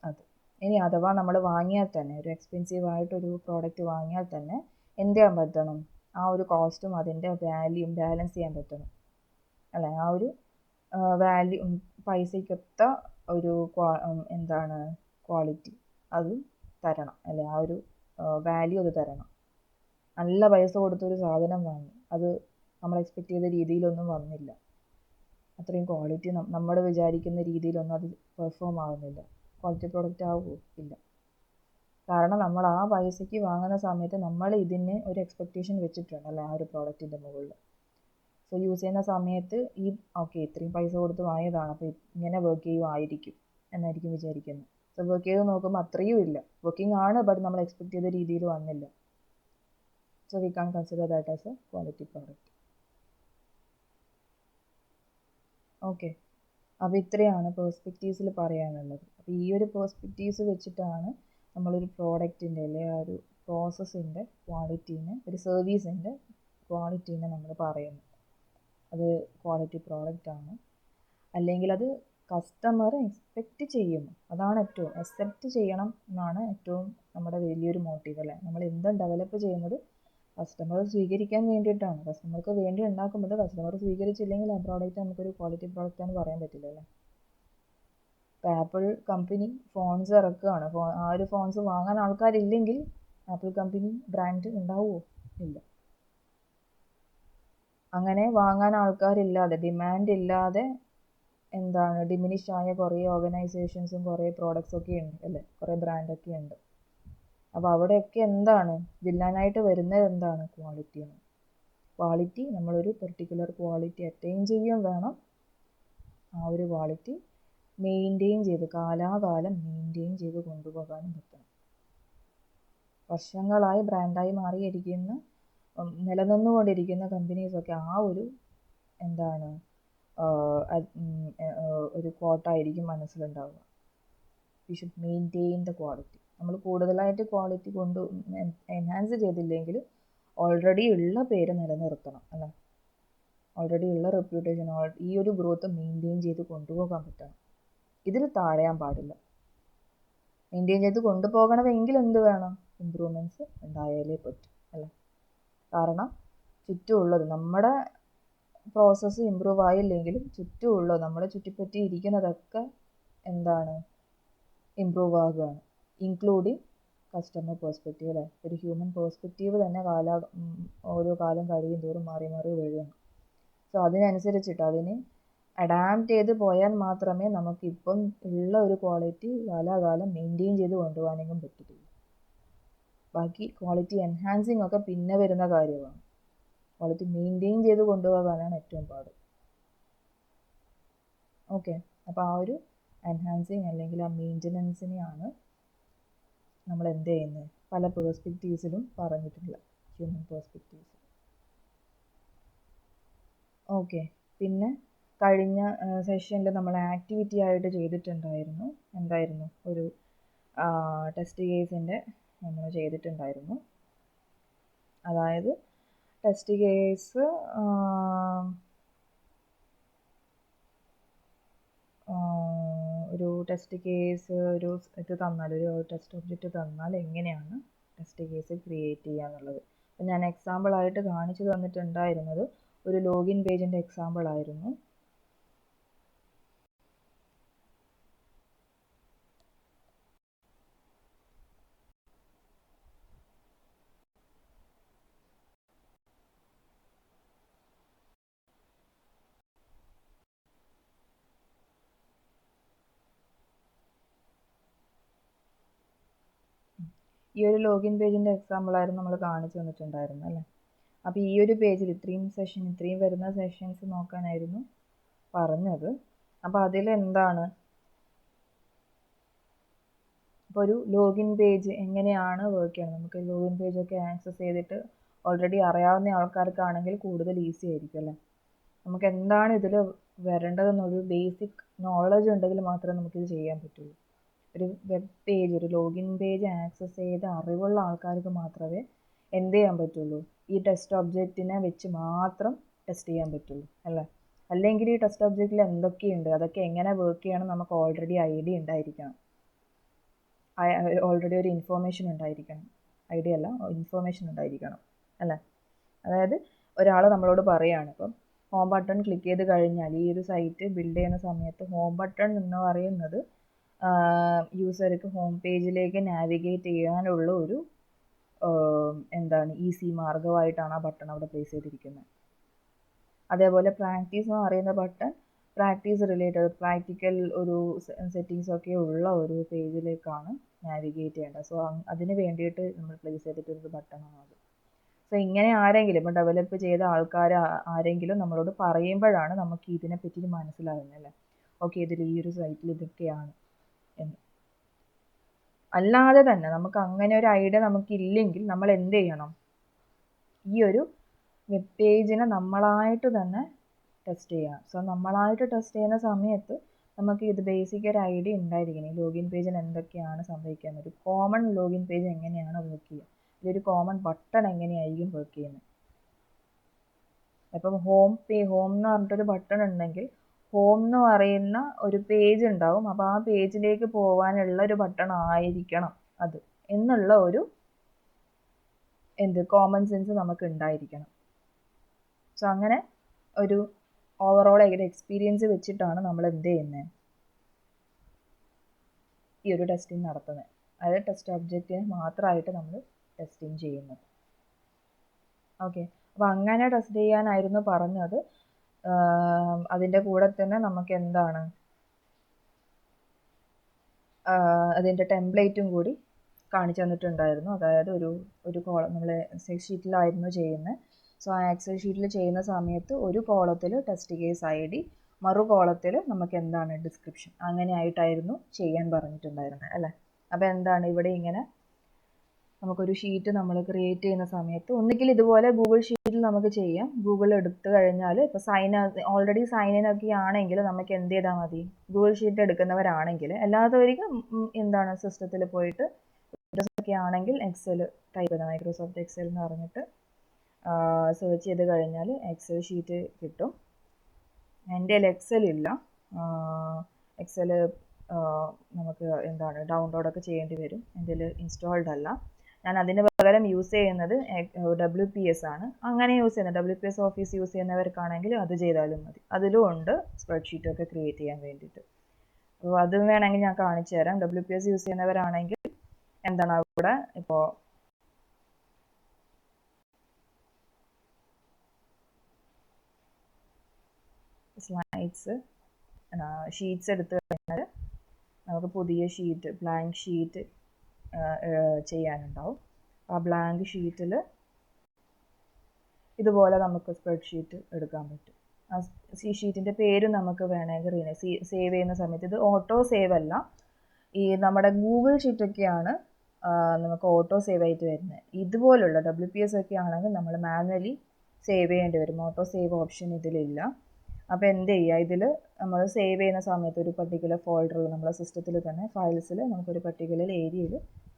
അത്. ഇനി അഥവാ നമ്മൾ വാങ്ങിയാൽ തന്നെ, ഒരു എക്സ്പെൻസീവ് ആയിട്ടൊരു പ്രോഡക്റ്റ് വാങ്ങിയാൽ തന്നെ എന്ത് ചെയ്യാൻ പറ്റണം, ആ ഒരു കോസ്റ്റും അതിൻ്റെ വാല്യൂം ബാലൻസ് ചെയ്യാൻ പറ്റണം, അല്ലേ. ആ ഒരു വാല്യൂ പൈസയ്ക്കൊത്ത ഒരു എന്താണ് ക്വാളിറ്റി അത് തരണം, അല്ലെ ആ ഒരു വാല്യൂ അത് തരണം. നല്ല പൈസ കൊടുത്തൊരു സാധനം വാങ്ങി, അത് നമ്മൾ എക്സ്പെക്റ്റ് ചെയ്ത രീതിയിലൊന്നും വന്നില്ല, അത്രയും ക്വാളിറ്റി നമ്മൾ വിചാരിക്കുന്ന രീതിയിലൊന്നും അത് പെർഫോം ആവുന്നില്ല, ക്വാളിറ്റി പ്രോഡക്റ്റ് ആവുമോ? ഇല്ല. കാരണം നമ്മൾ ആ പൈസയ്ക്ക് വാങ്ങുന്ന സമയത്ത് നമ്മൾ ഇതിന് ഒരു എക്സ്പെക്റ്റേഷൻ വെച്ചിട്ടുണ്ട്, അല്ലേ, ആ ഒരു പ്രോഡക്റ്റിൻ്റെ മുകളിൽ. സോ യൂസ് ചെയ്യുന്ന സമയത്ത് ഓക്കെ ഇത്രയും പൈസ കൊടുത്ത് വാങ്ങിയതാണ്, അപ്പോൾ ഇങ്ങനെ വർക്ക് ചെയ്യുമായിരിക്കും എന്നായിരിക്കും വിചാരിക്കുന്നത്. സോ വർക്ക് ചെയ്ത് നോക്കുമ്പോൾ അത്രയും ഇല്ല, വർക്കിംഗ് ആണ്, ബട്ട് നമ്മൾ എക്സ്പെക്റ്റ് ചെയ്ത രീതിയിൽ വന്നില്ല. So we can consider that as a quality product. Okay, അപ്പോൾ ഇത്രയാണ് പേഴ്സ്പെക്റ്റീവ്സിൽ പറയാനുള്ളത്. അപ്പോൾ ഈ ഒരു പേഴ്സ്പെക്റ്റീവ്സ് വെച്ചിട്ടാണ് നമ്മളൊരു പ്രോഡക്റ്റിൻ്റെ അല്ലെങ്കിൽ ആ ഒരു പ്രോസസ്സിൻ്റെ ക്വാളിറ്റീനെ, ഒരു സർവീസിൻ്റെ ക്വാളിറ്റീനെ നമ്മൾ പറയുന്നത്. അത് ക്വാളിറ്റി പ്രോഡക്റ്റ് ആണ്, അല്ലെങ്കിൽ അത് കസ്റ്റമർ എക്സ്പെക്റ്റ് ചെയ്യുന്നു, അതാണ് ഏറ്റവും അക്സെപ്റ്റ് ചെയ്യണം എന്നാണ് ഏറ്റവും നമ്മുടെ വലിയൊരു മോട്ടീവ്, അല്ലേ. നമ്മൾ എന്തും ഡെവലപ്പ് ചെയ്യുന്നത് കസ്റ്റമർ സ്വീകരിക്കാൻ വേണ്ടിയിട്ടാണ്. കസ്റ്റമർക്ക് വേണ്ടി ഉണ്ടാക്കുമ്പോൾ കസ്റ്റമർ സ്വീകരിച്ചില്ലെങ്കിൽ ആ പ്രോഡക്റ്റ് നമുക്കൊരു ക്വാളിറ്റി പ്രോഡക്റ്റ് ആണെന്ന് പറയാൻ പറ്റില്ല, അല്ലേ. ഇപ്പോൾ ആപ്പിൾ കമ്പനി ഫോൺസ് ഇറക്കുകയാണ്, ആ ഒരു ഫോൺസ് വാങ്ങാൻ ആൾക്കാരില്ലെങ്കിൽ ആപ്പിൾ കമ്പനി ബ്രാൻഡ് ഉണ്ടാവുമോ? ഇല്ല. അങ്ങനെ വാങ്ങാൻ ആൾക്കാരില്ലാതെ, ഡിമാൻഡ് ഇല്ലാതെ എന്താണ് ഡിമിനിഷ് ആയ കുറേ ഓർഗനൈസേഷൻസും കുറേ പ്രോഡക്റ്റ്സ് ഒക്കെ ഉണ്ട്, അല്ലേ, കുറേ ബ്രാൻഡൊക്കെ ഉണ്ട്. അപ്പോൾ അവിടെയൊക്കെ എന്താണ് വില്ലാനായിട്ട് വരുന്നത്? എന്താണ്? ക്വാളിറ്റിയാണ്. ക്വാളിറ്റി, നമ്മളൊരു പെർട്ടിക്കുലർ ക്വാളിറ്റി അറ്റൈൻ ചെയ്യുകയും വേണം, ആ ഒരു ക്വാളിറ്റി മെയിൻറ്റെയിൻ ചെയ്ത് കാലാകാലം മെയിൻറ്റെയിൻ ചെയ്ത് കൊണ്ടുപോകാനും പറ്റണം. വർഷങ്ങളായി ബ്രാൻഡായി മാറിയിരിക്കുന്ന നിലനിന്നുകൊണ്ടിരിക്കുന്ന കമ്പനീസൊക്കെ ആ ഒരു എന്താണ് ഒരു ക്വാട്ടായിരിക്കും മനസ്സിലുണ്ടാവുക. We should maintain the quality. നമ്മൾ കൂടുതലായിട്ട് ക്വാളിറ്റി കൊണ്ട് എൻഹാൻസ് ചെയ്തില്ലെങ്കിൽ ഓൾറെഡി ഉള്ള പേര് നിലനിർത്തണം, അല്ലേ. ഓൾറെഡി ഉള്ള റെപ്യൂട്ടേഷൻ, ഈ ഒരു ഗ്രോത്ത് മെയിൻറ്റെയിൻ ചെയ്ത് കൊണ്ടുപോകാൻ പറ്റണം. ഇതിൽ താഴെയാൻ പാടില്ല. മെയിൻറ്റെയിൻ ചെയ്ത് കൊണ്ടുപോകണമെങ്കിൽ എന്ത് വേണം? ഇമ്പ്രൂവ്മെൻറ്റ്സ് ഉണ്ടായാലേ പറ്റും, അല്ലേ. കാരണം ചുറ്റുമുള്ളത്, നമ്മുടെ പ്രോസസ്സ് ഇമ്പ്രൂവ് ആയില്ലെങ്കിലും ചുറ്റുമുള്ളത്, നമ്മളെ ചുറ്റിപ്പറ്റി ഇരിക്കുന്നതൊക്കെ എന്താണ് ഇമ്പ്രൂവ് ആകുകയാണ്, ഇൻക്ലൂഡിങ് കസ്റ്റമർ പേഴ്സ്പെക്റ്റീവ്, അല്ലേ. ഒരു ഹ്യൂമൻ പേഴ്സ്പെക്റ്റീവ് തന്നെ ഓരോ കാലം കഴിയും തോറും മാറി മാറി വരികയാണ്. സോ അതിനനുസരിച്ചിട്ട് അതിന് അഡാപ്റ്റ് ചെയ്ത് പോയാൽ മാത്രമേ നമുക്കിപ്പം ഉള്ള ഒരു ക്വാളിറ്റി കാലാകാലം മെയിൻറ്റെയിൻ ചെയ്ത് കൊണ്ടുപോകാനെങ്കിലും പറ്റുള്ളൂ. ബാക്കി ക്വാളിറ്റി എൻഹാൻസിങ് ഒക്കെ പിന്നെ വരുന്ന കാര്യമാണ്. ക്വാളിറ്റി മെയിൻറ്റെയിൻ ചെയ്ത് കൊണ്ടുപോകാനാണ് ഏറ്റവും പാട്. ഓക്കെ, അപ്പോൾ ആ ഒരു എൻഹാൻസിങ് അല്ലെങ്കിൽ ആ മെയിൻ്റനൻസിനെയാണ് നമ്മൾ എന്ത് ചെയ്യുന്നത് പല പേഴ്സ്പെക്റ്റീവ്സിലും പറഞ്ഞിട്ടുള്ള ഹ്യൂമൻ പേഴ്സ്പെക്റ്റീവ്സ്. ഓക്കെ, പിന്നെ കഴിഞ്ഞ സെഷനിൽ നമ്മൾ ആക്ടിവിറ്റി ആയിട്ട് ചെയ്തിട്ടുണ്ടായിരുന്നു, എന്തായിരുന്നു, ഒരു ടെസ്റ്റ് കേസിൻ്റെ നമ്മൾ ചെയ്തിട്ടുണ്ടായിരുന്നു. അതായത് ടെസ്റ്റ് കേസ് ഒരു ടെസ്റ്റ് കേസ് ഒരു ഇത് തന്നാൽ, ഒരു ടെസ്റ്റ് ഒബ്ജക്റ്റ് തന്നാൽ എങ്ങനെയാണ് ടെസ്റ്റ് കേസ് ക്രിയേറ്റ് ചെയ്യുക എന്നുള്ളത്. അപ്പം ഞാൻ എക്സാമ്പിളായിട്ട് കാണിച്ചു തന്നിട്ടുണ്ടായിരുന്നത് ഒരു ലോഗിൻ പേജിൻ്റെ എക്സാമ്പിൾ ആയിരുന്നു. ഈ ഒരു ലോഗിൻ പേജിൻ്റെ എക്സാമ്പിളായിരുന്നു നമ്മൾ കാണിച്ചു തന്നിട്ടുണ്ടായിരുന്നു, അല്ലേ. അപ്പോൾ ഈ ഒരു പേജിൽ ഇത്രയും വരുന്ന സെഷൻസ് നോക്കാനായിരുന്നു പറഞ്ഞത്. അപ്പോൾ അതിലെന്താണ്, ഇപ്പോൾ ഒരു ലോഗിൻ പേജ് എങ്ങനെയാണ് വർക്ക് ചെയ്യുന്നത്, നമുക്ക് ലോഗിൻ പേജൊക്കെ ആക്സസ് ചെയ്തിട്ട് ഓൾറെഡി അറിയാവുന്ന ആൾക്കാർക്കാണെങ്കിൽ കൂടുതൽ ഈസി ആയിരിക്കും, അല്ലേ. നമുക്ക് എന്താണ് ഇതിൽ വരേണ്ടതെന്നൊരു ബേസിക് നോളജ് ഉണ്ടെങ്കിൽ മാത്രമേ നമുക്കിത് ചെയ്യാൻ പറ്റുള്ളൂ. ഒരു വെബ് പേജ്, ഒരു ലോഗിൻ പേജ് ആക്സസ് ചെയ്ത് അറിവുള്ള ആൾക്കാർക്ക് മാത്രമേ എന്ത് ചെയ്യാൻ പറ്റുള്ളൂ, ഈ ടെസ്റ്റ് ഒബ്ജക്റ്റിനെ വെച്ച് മാത്രം ടെസ്റ്റ് ചെയ്യാൻ പറ്റുള്ളൂ, അല്ലേ. അല്ലെങ്കിൽ ഈ ടെസ്റ്റ് ഒബ്ജക്റ്റിൽ എന്തൊക്കെയുണ്ട്, അതൊക്കെ എങ്ങനെ വർക്ക് ചെയ്യണം നമുക്ക് ഓൾറെഡി ഐഡിയ ഉണ്ടായിരിക്കണം, ഓൾറെഡി ഒരു ഇൻഫോർമേഷൻ ഉണ്ടായിരിക്കണം, ഐഡിയ അല്ല ഇൻഫോർമേഷൻ ഉണ്ടായിരിക്കണം, അല്ലേ. അതായത് ഒരാൾ നമ്മളോട് പറയുകയാണ്, ഇപ്പം ഹോം ബട്ടൺ ക്ലിക്ക് ചെയ്ത് കഴിഞ്ഞാൽ ഈ ഒരു സൈറ്റ് ബിൽഡ് ചെയ്യുന്ന സമയത്ത് ഹോം ബട്ടൺ എന്ന് പറയുന്നത് യൂസർക്ക് ഹോം പേജിലേക്ക് നാവിഗേറ്റ് ചെയ്യാനുള്ള ഒരു എന്താണ് ഈസി മാർഗമായിട്ടാണ് ആ ബട്ടൺ അവിടെ പ്ലേസ് ചെയ്തിരിക്കുന്നത്. അതേപോലെ പ്രാക്ടീസ് എന്ന് പറയുന്ന ബട്ടൺ പ്രാക്ടീസ് റിലേറ്റഡ് പ്രാക്ടിക്കൽ ഒരു സെറ്റിങ്സ് ഒക്കെ ഉള്ള ഒരു പേജിലേക്കാണ് നാവിഗേറ്റ് ചെയ്യേണ്ടത്. സോ അതിന് വേണ്ടിയിട്ട് നമ്മൾ പ്ലേസ് ചെയ്തിട്ടൊരു ബട്ടണാണ് അത്. സോ ഇങ്ങനെ ആരെങ്കിലും ഇപ്പോൾ ഡെവലപ്പ് ചെയ്ത ആൾക്കാർ ആരെങ്കിലും നമ്മളോട് പറയുമ്പോഴാണ് നമുക്ക് ഇതിനെപ്പറ്റി മനസ്സിലാകുന്നത് അല്ലേ. ഓക്കെ, ഇതിൽ ഈ ഒരു സൈറ്റിൽ ഇതൊക്കെയാണ് എന്ന്. അല്ലാതെ തന്നെ നമുക്ക് അങ്ങനെ ഒരു ഐഡിയ നമുക്കില്ലെങ്കിൽ നമ്മൾ എന്ത് ചെയ്യണം? ഈ ഒരു വെബ് പേജിനെ നമ്മളായിട്ട് തന്നെ ടെസ്റ്റ് ചെയ്യാം. സോ നമ്മളായിട്ട് ടെസ്റ്റ് ചെയ്യുന്ന സമയത്ത് നമുക്ക് ഇത് ബേസിക് ഒരു ഐഡിയ ഉണ്ടായിരിക്കണം. ഈ ലോഗിൻ പേജിൽ എന്തൊക്കെയാണ് സംഭവിക്കാൻ ഒരു കോമൺ ലോഗിൻ പേജ് എങ്ങനെയാണ് വർക്ക് ചെയ്യുക, ഇതൊരു കോമൺ ബട്ടൺ എങ്ങനെയായിരിക്കും വർക്ക് ചെയ്യുന്നത്. അപ്പം ഹോം എന്ന് പറഞ്ഞിട്ടൊരു ബട്ടൺ ഉണ്ടെങ്കിൽ ഹോം എന്ന് പറയുന്ന ഒരു പേജ് ഉണ്ടാവും. അപ്പോൾ ആ പേജിലേക്ക് പോകാനുള്ള ഒരു ബട്ടൺ ആയിരിക്കണം അത് എന്നുള്ള ഒരു കോമൺ സെൻസ് നമുക്ക് ഉണ്ടായിരിക്കണം. സോ അങ്ങനെ ഒരു ഓവറോൾ എക്സ്പീരിയൻസ് വെച്ചിട്ടാണ് നമ്മൾ എന്ത് ചെയ്യുന്നത്, ഈ ഒരു ടെസ്റ്റിംഗ് നടത്തുന്നത്. അതായത് ടെസ്റ്റ് ഒബ്ജക്റ്റിനെ മാത്രമായിട്ട് നമ്മൾ ടെസ്റ്റിംഗ് ചെയ്യുന്നത്. ഓക്കെ, അപ്പോൾ അങ്ങനെ ടെസ്റ്റ് ചെയ്യാനായിരുന്നു പറഞ്ഞത്. അതിൻ്റെ കൂടെ തന്നെ നമുക്ക് എന്താണ് അതിൻ്റെ ടെംപ്ലേറ്റും കൂടി കാണിച്ചു തന്നിട്ടുണ്ടായിരുന്നു. അതായത് ഒരു കോളം നമ്മൾ എക്സൽ ഷീറ്റിലായിരുന്നു ചെയ്യുന്നത്. സോ ആ എക്സൽ ഷീറ്റിൽ ചെയ്യുന്ന സമയത്ത് ഒരു കോളത്തിൽ ടെസ്റ്റ് കേസ് ID, മറു കോളത്തിൽ നമുക്ക് എന്താണ് ഡിസ്ക്രിപ്ഷൻ, അങ്ങനെ ആയിട്ടായിരുന്നു ചെയ്യാൻ പറഞ്ഞിട്ടുണ്ടായിരുന്നത് അല്ലേ. അപ്പോൾ എന്താണ് ഇവിടെ ഇങ്ങനെ നമുക്കൊരു ഷീറ്റ് നമ്മൾ ക്രിയേറ്റ് ചെയ്യുന്ന സമയത്ത് ഒന്നുകിൽ ഇതുപോലെ ഗൂഗിൾ ഷീറ്റിൽ നമുക്ക് ചെയ്യാം. ഗൂഗിൾ എടുത്തു കഴിഞ്ഞാൽ ഇപ്പോൾ ഓൾറെഡി സൈൻ ഇൻ ഒക്കെ ആണെങ്കിൽ നമുക്ക് എന്ത് ചെയ്താൽ മതി, ഗൂഗിൾ ഷീറ്റ് എടുക്കുന്നവരാണെങ്കിൽ. അല്ലാത്തവർക്ക് എന്താണ് സിസ്റ്റത്തിൽ പോയിട്ട് ഒക്കെ ആണെങ്കിൽ എക്സൽ ടൈപ്പ് ചെയ്താൽ മൈക്രോസോഫ്റ്റ് എക്സൽ എന്ന് പറഞ്ഞിട്ട് സെർച്ച് ചെയ്ത് കഴിഞ്ഞാൽ എക്സൽ ഷീറ്റ് കിട്ടും. എൻ്റെ എക്സൽ ഇല്ല, എക്സൽ നമുക്ക് എന്താണ് ഡൗൺലോഡൊക്കെ ചെയ്യേണ്ടി വരും, എൻ്റെ ഇൻസ്റ്റാൾഡ് അല്ല. ഞാൻ അതിന് പകരം യൂസ് ചെയ്യുന്നത് WPS ആണ്. അങ്ങനെ യൂസ് ചെയ്യുന്നത് WPS ഓഫീസ് യൂസ് ചെയ്യുന്നവർക്കാണെങ്കിൽ അത് ചെയ്താലും മതി. അതിലും ഉണ്ട് സ്പ്രെഡ്ഷീറ്റൊക്കെ ക്രിയേറ്റ് ചെയ്യാൻ വേണ്ടിയിട്ട്. അപ്പോൾ അത് വേണമെങ്കിൽ ഞാൻ കാണിച്ചു തരാം. WPS യൂസ് ചെയ്യുന്നവരാണെങ്കിൽ എന്താണ് അവിടെ ഇപ്പോൾ സ്ലൈഡ്സ് ഷീറ്റ്സ് എടുത്തു കഴിഞ്ഞാൽ നമുക്ക് പുതിയ ഷീറ്റ് ബ്ലാങ്ക് ഷീറ്റ് ചെയ്യാനുണ്ടാവും. ആ ബ്ലാങ്ക് ഷീറ്റിൽ ഇതുപോലെ നമുക്ക് സ്പ്രെഡ്ഷീറ്റ് എടുക്കാൻ പറ്റും. ആ ഷീറ്റിൻ്റെ പേര് നമുക്ക് വേണമെങ്കിൽ സേവ് ചെയ്യുന്ന സമയത്ത് ഇത് ഓട്ടോ സേവ് അല്ല, ഈ നമ്മുടെ ഗൂഗിൾ ഷീറ്റൊക്കെയാണ് നമുക്ക് ഓട്ടോ സേവ് ആയിട്ട് വരുന്നത്. ഇതുപോലുള്ള WPS ഒക്കെ ആണെങ്കിൽ നമ്മൾ മാനുവലി സേവ് ചെയ്യേണ്ടി വരും. ഓട്ടോ സേവ് ഓപ്ഷൻ ഇതിലില്ല. അപ്പോൾ എന്ത് ചെയ്യുക, ഇതിൽ നമ്മൾ സേവ് ചെയ്യുന്ന സമയത്ത് ഒരു പർട്ടിക്കുലർ ഫോൾഡറിൽ നമ്മുടെ സിസ്റ്റത്തിൽ തന്നെ ഫയൽസിൽ നമുക്കൊരു പർട്ടിക്കുലർ ഏരിയയിൽ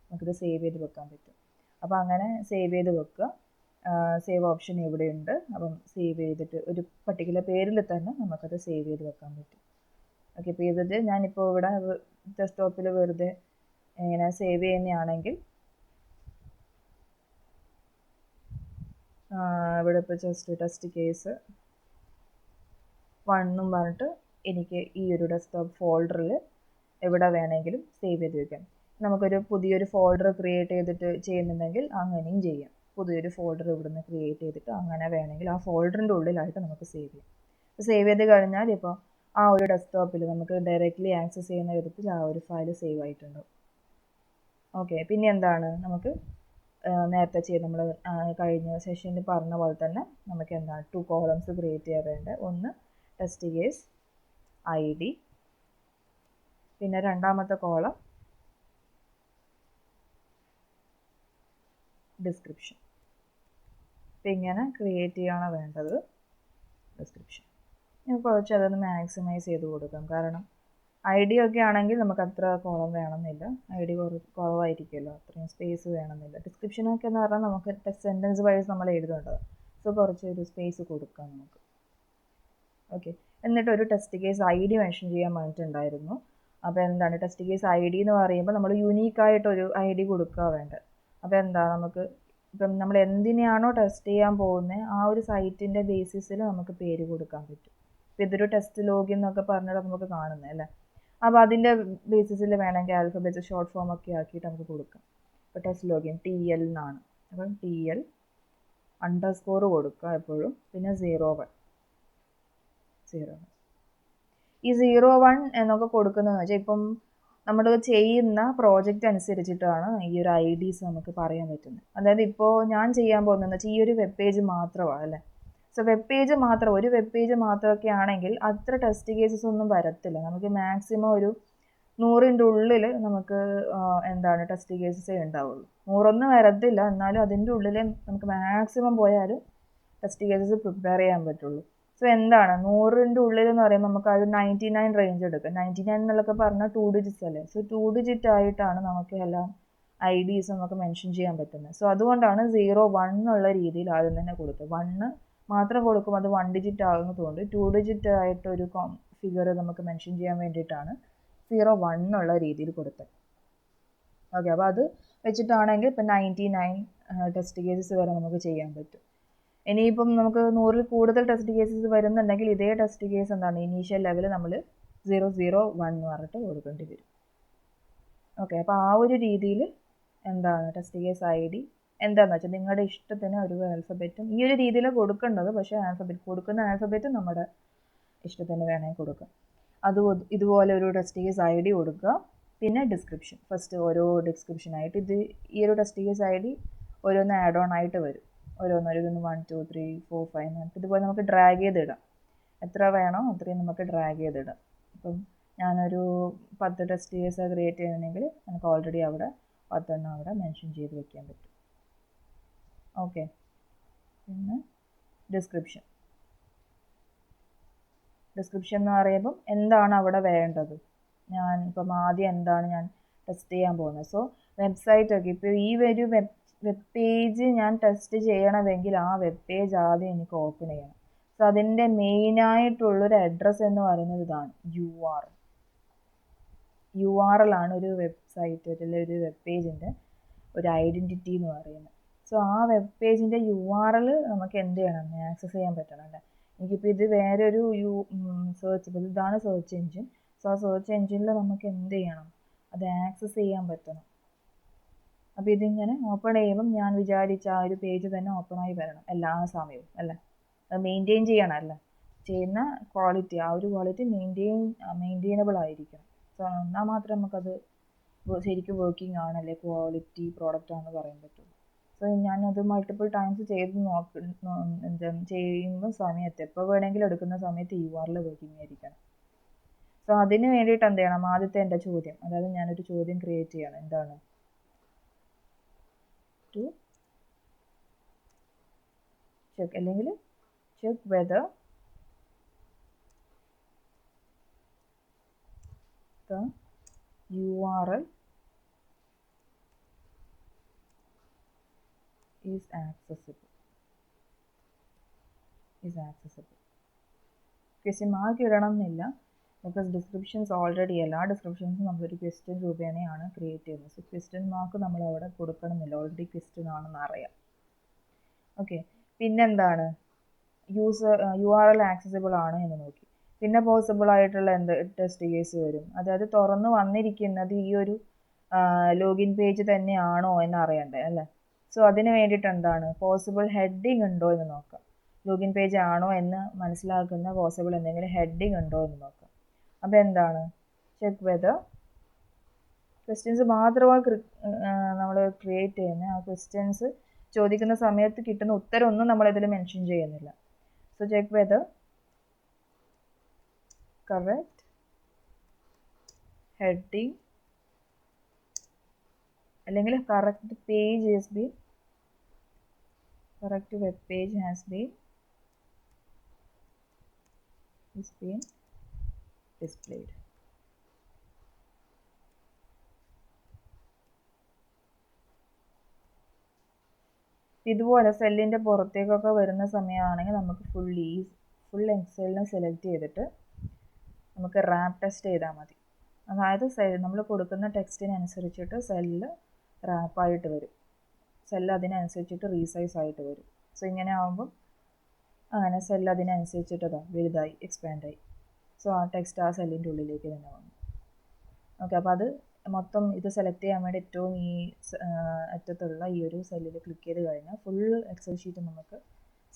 നമുക്കിത് സേവ് ചെയ്ത് വെക്കാൻ പറ്റും. അപ്പോൾ അങ്ങനെ സേവ് ചെയ്ത് വെക്കുക. സേവ് ഓപ്ഷൻ ഇവിടെയുണ്ട്. അപ്പം സേവ് ചെയ്തിട്ട് ഒരു പർട്ടിക്കുലർ പേരിൽ തന്നെ നമുക്കത് സേവ് ചെയ്ത് വെക്കാൻ പറ്റും. ഓക്കെ, ഇപ്പോൾ ഇതിൽ ഞാനിപ്പോൾ ഇവിടെ ഡെസ്ക്ടോപ്പിൽ വെറുതെ ഇങ്ങനെ സേവ് ചെയ്യുന്നതാണെങ്കിൽ ഇവിടെ ഇപ്പോൾ ജസ്റ്റ് ടെസ്റ്റ് കേസ് 1 എന്നും പറഞ്ഞിട്ട് എനിക്ക് ഈ ഒരു ഡെസ്ക്ടോപ്പ് ഫോൾഡറിൽ എവിടെ വേണമെങ്കിലും സേവ് ചെയ്ത് വെക്കാം. നമുക്കൊരു പുതിയൊരു ഫോൾഡർ ക്രിയേറ്റ് ചെയ്തിട്ട് ചെയ്യുന്നുണ്ടെങ്കിൽ അങ്ങനെയും ചെയ്യാം. പുതിയൊരു ഫോൾഡർ ഇവിടുന്ന് ക്രിയേറ്റ് ചെയ്തിട്ട് അങ്ങനെ വേണമെങ്കിൽ ആ ഫോൾഡറിൻ്റെ ഉള്ളിലായിട്ട് നമുക്ക് സേവ് ചെയ്യാം. സേവ് ചെയ്ത് കഴിഞ്ഞാൽ ഇപ്പോൾ ആ ഒരു ഡെസ്ക്ടോപ്പിൽ നമുക്ക് ഡയറക്റ്റ്ലി ആക്സസ് ചെയ്യുന്ന വിധത്തിൽ ആ ഒരു ഫയൽ സേവ് ആയിട്ടുണ്ടാവും. ഓക്കെ, പിന്നെ എന്താണ് നമുക്ക് നേരത്തെ ചെയ്ത് നമ്മൾ കഴിഞ്ഞ സെഷനിൽ പറഞ്ഞ പോലെ തന്നെ നമുക്ക് എന്താണ് 2 കോളംസ് ക്രിയേറ്റ് ചെയ്യാൻ വേണ്ടത്. ഒന്ന് ടെസ്റ്റ് കേസ് ID, പിന്നെ രണ്ടാമത്തെ കോളം ഡിസ്ക്രിപ്ഷൻ. അപ്പം ഇങ്ങനെ ക്രിയേറ്റ് ചെയ്യാണ് വേണ്ടത് ഡിസ്ക്രിപ്ഷൻ. കുറച്ച് അതൊന്ന് മാക്സിമൈസ് ചെയ്ത് കൊടുക്കാം. കാരണം ID ഒക്കെ ആണെങ്കിൽ നമുക്ക് അത്ര കോളം വേണമെന്നില്ല, ID കുറവായിരിക്കുമല്ലോ, അത്രയും സ്പേസ് വേണമെന്നില്ല. ഡിസ്ക്രിപ്ഷനൊക്കെ എന്ന് പറഞ്ഞാൽ നമുക്ക് ടെക്സ്റ്റ് സെൻറ്റൻസ് വൈസ് നമ്മൾ എഴുതേണ്ടത്. സോ കുറച്ചൊരു സ്പേസ് കൊടുക്കാം നമുക്ക്. ഓക്കെ, എന്നിട്ട് ഒരു ടെസ്റ്റ് കേസ് ID മെൻഷൻ ചെയ്യാൻ പറഞ്ഞിട്ടുണ്ടായിരുന്നു. അപ്പോൾ എന്താണ് ടെസ്റ്റ് കേസ് ID എന്ന് പറയുമ്പോൾ നമ്മൾ യുണീക്കായിട്ടൊരു ID കൊടുക്കുക വേണ്ടത്. അപ്പോൾ എന്താ നമുക്ക് ഇപ്പം നമ്മൾ എന്തിനെയാണോ ടെസ്റ്റ് ചെയ്യാൻ പോകുന്നത് ആ ഒരു സൈറ്റിൻ്റെ ബേസിസിൽ നമുക്ക് പേര് കൊടുക്കാൻ പറ്റും. ഇപ്പം ഇതൊരു ടെസ്റ്റ് ലോഗിൻ എന്നൊക്കെ പറഞ്ഞിട്ട് നമുക്ക് കാണുന്നത് അല്ലേ. അപ്പോൾ അതിൻ്റെ ബേസിസിൽ വേണമെങ്കിൽ ആൽഫബറ്റ്സ് ഷോർട്ട് ഫോം ഒക്കെ ആക്കിയിട്ട് നമുക്ക് കൊടുക്കാം. ഇപ്പോൾ ടെസ്റ്റ് ലോഗിൻ TL എന്നാണ്. അപ്പം TL _ കൊടുക്കുക എപ്പോഴും. പിന്നെ 01 ഈ 01 എന്നൊക്കെ കൊടുക്കുന്നതെന്ന് വെച്ചാൽ ഇപ്പം നമ്മൾ ചെയ്യുന്ന പ്രോജക്റ്റ് അനുസരിച്ചിട്ടാണ് ഈ ഒരു IDs നമുക്ക് പറയാൻ പറ്റുന്നത്. അതായത് ഇപ്പോൾ ഞാൻ ചെയ്യാൻ പോകുന്നതെന്ന് വെച്ചാൽ ഈ ഒരു വെബ് പേജ് മാത്രമാണ് അല്ലേ. സോ വെബ് പേജ് മാത്രം, ഒരു വെബ് പേജ് മാത്രമൊക്കെ ആണെങ്കിൽ അത്ര ടെസ്റ്റ് കേസസ് ഒന്നും വരത്തില്ല. നമുക്ക് മാക്സിമം ഒരു 100ൻ്റെ ഉള്ളിൽ നമുക്ക് എന്താണ് ടെസ്റ്റ് കേസസേ ഉണ്ടാവുള്ളൂ. 100 വരത്തില്ല, എന്നാലും അതിൻ്റെ ഉള്ളിൽ നമുക്ക് മാക്സിമം പോയാലും ടെസ്റ്റ് കേസസ് പ്രിപ്പയർ ചെയ്യാൻ പറ്റുള്ളൂ. സോ എന്താണ് 100ൻ്റെ ഉള്ളിൽ എന്ന് പറയുമ്പോൾ നമുക്ക് ആ ഒരു 99 റേഞ്ച് എടുക്കാം. 99 എന്നുള്ളതൊക്കെ പറഞ്ഞാൽ 2 digits അല്ലേ. സോ 2 digit ആയിട്ടാണ് നമുക്ക് എല്ലാം IDs നമുക്ക് മെൻഷൻ ചെയ്യാൻ പറ്റുന്നത്. സോ അതുകൊണ്ടാണ് 01 എന്നുള്ള രീതിയിൽ ആദ്യം തന്നെ കൊടുത്തത്. 1 മാത്രം കൊടുക്കുമ്പോൾ അത് 1 digit ആകുന്നതുകൊണ്ട് 2 digit ആയിട്ടൊരു ഫിഗർ നമുക്ക് മെൻഷൻ ചെയ്യാൻ വേണ്ടിയിട്ടാണ് 01 എന്നുള്ള രീതിയിൽ കൊടുത്തത്. ഓക്കെ, അപ്പോൾ അത് വെച്ചിട്ടാണെങ്കിൽ ഇപ്പം 99 ടെസ്റ്റ് കേസസ് വരെ നമുക്ക് ചെയ്യാൻ പറ്റും. ഇനിയിപ്പം നമുക്ക് 100ൽ കൂടുതൽ ടെസ്റ്റ് കേസസ് വരുന്നുണ്ടെങ്കിൽ ഇതേ ടെസ്റ്റ് കേസ് എന്താണ് ഇനീഷ്യൽ ലെവൽ നമ്മൾ 001 എന്ന് പറഞ്ഞിട്ട് കൊടുക്കേണ്ടി വരും. ഓക്കെ, അപ്പോൾ ആ ഒരു രീതിയിൽ എന്താണ് ടെസ്റ്റ് കേസ് ID എന്താണെന്ന് വെച്ചാൽ നിങ്ങളുടെ ഇഷ്ടത്തിന് ഒരു ആൽഫബറ്റും ഈ ഒരു രീതിയിൽ കൊടുക്കേണ്ടത്. പക്ഷേ കൊടുക്കുന്ന ആൽഫബറ്റ് നമ്മുടെ ഇഷ്ടത്തിന് വേണമെങ്കിൽ കൊടുക്കാം. ഇതുപോലെ ഒരു ടെസ്റ്റ് കേസ് ID കൊടുക്കുക. പിന്നെ ഡിസ്ക്രിപ്ഷൻ, ഫസ്റ്റ് ഓരോ ഡിസ്ക്രിപ്ഷനായിട്ട് ഈ ഒരു ടെസ്റ്റ് കേസ് ID ഓരോന്ന് ആഡ് ഓൺ ആയിട്ട് വരും. ഓരോന്ന് 1 2 3 4 5 ഇതുപോലെ നമുക്ക് ഡ്രാഗ് ചെയ്തിടാം. എത്ര വേണോ അത്രയും നമുക്ക് ഡ്രാഗ് ചെയ്തിടാം. ഇപ്പം ഞാനൊരു 10 ടെസ്റ്റ് കേസ് ക്രിയേറ്റ് ചെയ്യണമെങ്കിൽ നമുക്ക് ഓൾറെഡി അവിടെ 10 അവിടെ മെൻഷൻ ചെയ്ത് വെക്കാൻ പറ്റും. ഓക്കെ, പിന്നെ ഡിസ്ക്രിപ്ഷൻ എന്ന് പറയുമ്പം എന്താണ് അവിടെ വേണ്ടത്. ഞാൻ ഇപ്പം ആദ്യം എന്താണ് ഞാൻ ടെസ്റ്റ് ചെയ്യാൻ പോകുന്നത്. സോ വെബ്സൈറ്റൊക്കെ ഇപ്പോൾ ഈ ഒരു വെബ് പേജ് ഞാൻ ടെസ്റ്റ് ചെയ്യണമെങ്കിൽ ആ വെബ് പേജ് ആദ്യം എനിക്ക് ഓപ്പൺ ചെയ്യണം. സോ അതിൻ്റെ മെയിനായിട്ടുള്ളൊരു അഡ്രസ്സ് എന്ന് പറയുന്നത് ഇതാണ് URL ആണ് ഒരു വെബ്സൈറ്റ് അല്ലെങ്കിൽ ഒരു വെബ് പേജിൻ്റെ ഒരു ഐഡൻറ്റിറ്റി എന്ന് പറയുന്നത്. സോ ആ വെബ് പേജിൻ്റെ URL നമുക്ക് എന്ത് ചെയ്യണം, ആക്സസ് ചെയ്യാൻ പറ്റണം അല്ലേ. എനിക്കിപ്പോൾ ഇത് വേറൊരു ഇതാണ് സെർച്ച് എൻജിൻ. സോ ആ സെർച്ച് എൻജിനിൽ നമുക്ക് എന്ത് ചെയ്യണം, അത് ആക്സസ് ചെയ്യാൻ പറ്റണം. അപ്പോൾ ഇതിങ്ങനെ ഓപ്പൺ ചെയ്യുമ്പം ഞാൻ വിചാരിച്ച ആ ഒരു പേജ് തന്നെ ഓപ്പണായി വരണം എല്ലാ സമയവും അല്ലേ. അത് മെയിൻറ്റെയിൻ ചെയ്യണം അല്ലേ. ചെയ്യുന്ന ക്വാളിറ്റി, ആ ഒരു ക്വാളിറ്റി മെയിൻറ്റെയിനബിൾ ആയിരിക്കണം. സോ എന്നാൽ മാത്രമേ നമുക്കത് ശരിക്കും വർക്കിംഗ് ആണല്ലേ, ക്വാളിറ്റി പ്രോഡക്റ്റ് ആണെന്ന് പറയാൻ പറ്റുള്ളൂ. സോ ഞാനത് മൾട്ടിപ്പിൾ ടൈംസ് ചെയ്യുന്ന സമയത്ത് എപ്പോൾ വേണമെങ്കിലും എടുക്കുന്ന സമയത്ത് URL വർക്കിംഗ് ആയിരിക്കണം. സോ അതിന് വേണ്ടിയിട്ട് എന്ത് ചെയ്യണം, ആദ്യത്തെ എൻ്റെ ചോദ്യം, അതായത് ഞാനൊരു ചോദ്യം ക്രിയേറ്റ് ചെയ്യണം. എന്താണ് to check അല്ലെങ്കിൽ check whether the URL is accessible. Question mark ഇടണം എന്നില്ല, ബിക്കോസ് ഡിസ്ക്രിപ്ഷൻസ് ഓൾറെഡി എല്ലാ ഡിസ്ക്രിപ്ഷൻസും നമ്മളൊരു ക്വസ്റ്റ്യൻ രൂപേണയാണ് ക്രിയേറ്റ് ചെയ്യുന്നത്. സോ ക്വസ്റ്റ്യൻ മാർക്ക് നമ്മൾ അവിടെ കൊടുക്കണമെന്നില്ല, ഓൾറെഡി ക്വസ്റ്റ്യൻ ആണെന്ന് അറിയാം. ഓക്കെ, പിന്നെന്താണ് URL ആക്സസിബിൾ ആണ് എന്ന് നോക്കി. പിന്നെ പോസിബിൾ ആയിട്ടുള്ള എന്ത് ടെസ്റ്റ് കേസ് വരും, അതായത് തുറന്ന് വന്നിരിക്കുന്നത് ഈ ഒരു ലോഗിൻ പേജ് തന്നെയാണോ എന്ന് അറിയണ്ടേ അല്ലേ. സോ അതിന് വേണ്ടിയിട്ട് എന്താണ് പോസിബിൾ ഹെഡിങ് ഉണ്ടോ എന്ന് നോക്കാം. ലോഗിൻ പേജ് ആണോ എന്ന് മനസ്സിലാക്കുന്ന പോസിബിൾ എന്തെങ്കിലും ഹെഡിങ് ഉണ്ടോ എന്ന് നോക്കാം. അപ്പോൾ എന്താണ് ചെക്ക് വെദർ ക്വസ്റ്റ്യൻസ് മാത്രമാണ് നമ്മൾ ക്രിയേറ്റ് ചെയ്യുന്നത്. ആ ക്വസ്റ്റ്യൻസ് ചോദിക്കുന്ന സമയത്ത് കിട്ടുന്ന ഉത്തരമൊന്നും നമ്മളിതിൽ മെൻഷൻ ചെയ്യുന്നില്ല. So check whether correct heading അല്ലെങ്കിൽ correct web page has been displayed. ഇതുപോലെ സെല്ലിൻ്റെ പുറത്തേക്കൊക്കെ വരുന്ന സമയമാണെങ്കിൽ നമുക്ക് ഫുൾ എക്സലിനെ സെലക്ട് ചെയ്തിട്ട് നമുക്ക് റാപ്പ് ടെസ്റ്റ് ചെയ്താൽ മതി. അതായത് നമ്മൾ കൊടുക്കുന്ന ടെക്സ്റ്റിനനുസരിച്ചിട്ട് സെല്ല് റാപ്പായിട്ട് വരും. സെൽ അതിനനുസരിച്ചിട്ട് റീസൈസ് ആയിട്ട് വരും. സോ ഇങ്ങനെ ആകുമ്പം അങ്ങനെ സെൽ അതിനനുസരിച്ചിട്ട് വലുതായി എക്സ്പാൻഡായി. സോ ആ ടെക്സ്റ്റ് ആ സെല്ലിൻ്റെ ഉള്ളിലേക്ക് തന്നെ വന്നു. ഓക്കെ, അപ്പോൾ അത് മൊത്തം ഇത് സെലക്ട് ചെയ്യാൻ വേണ്ടി ഏറ്റവും ഈ അറ്റത്തുള്ള ഈ ഒരു സെല്ലിൽ ക്ലിക്ക് ചെയ്ത് കഴിഞ്ഞാൽ ഫുൾ എക്സൽ ഷീറ്റ് നമുക്ക്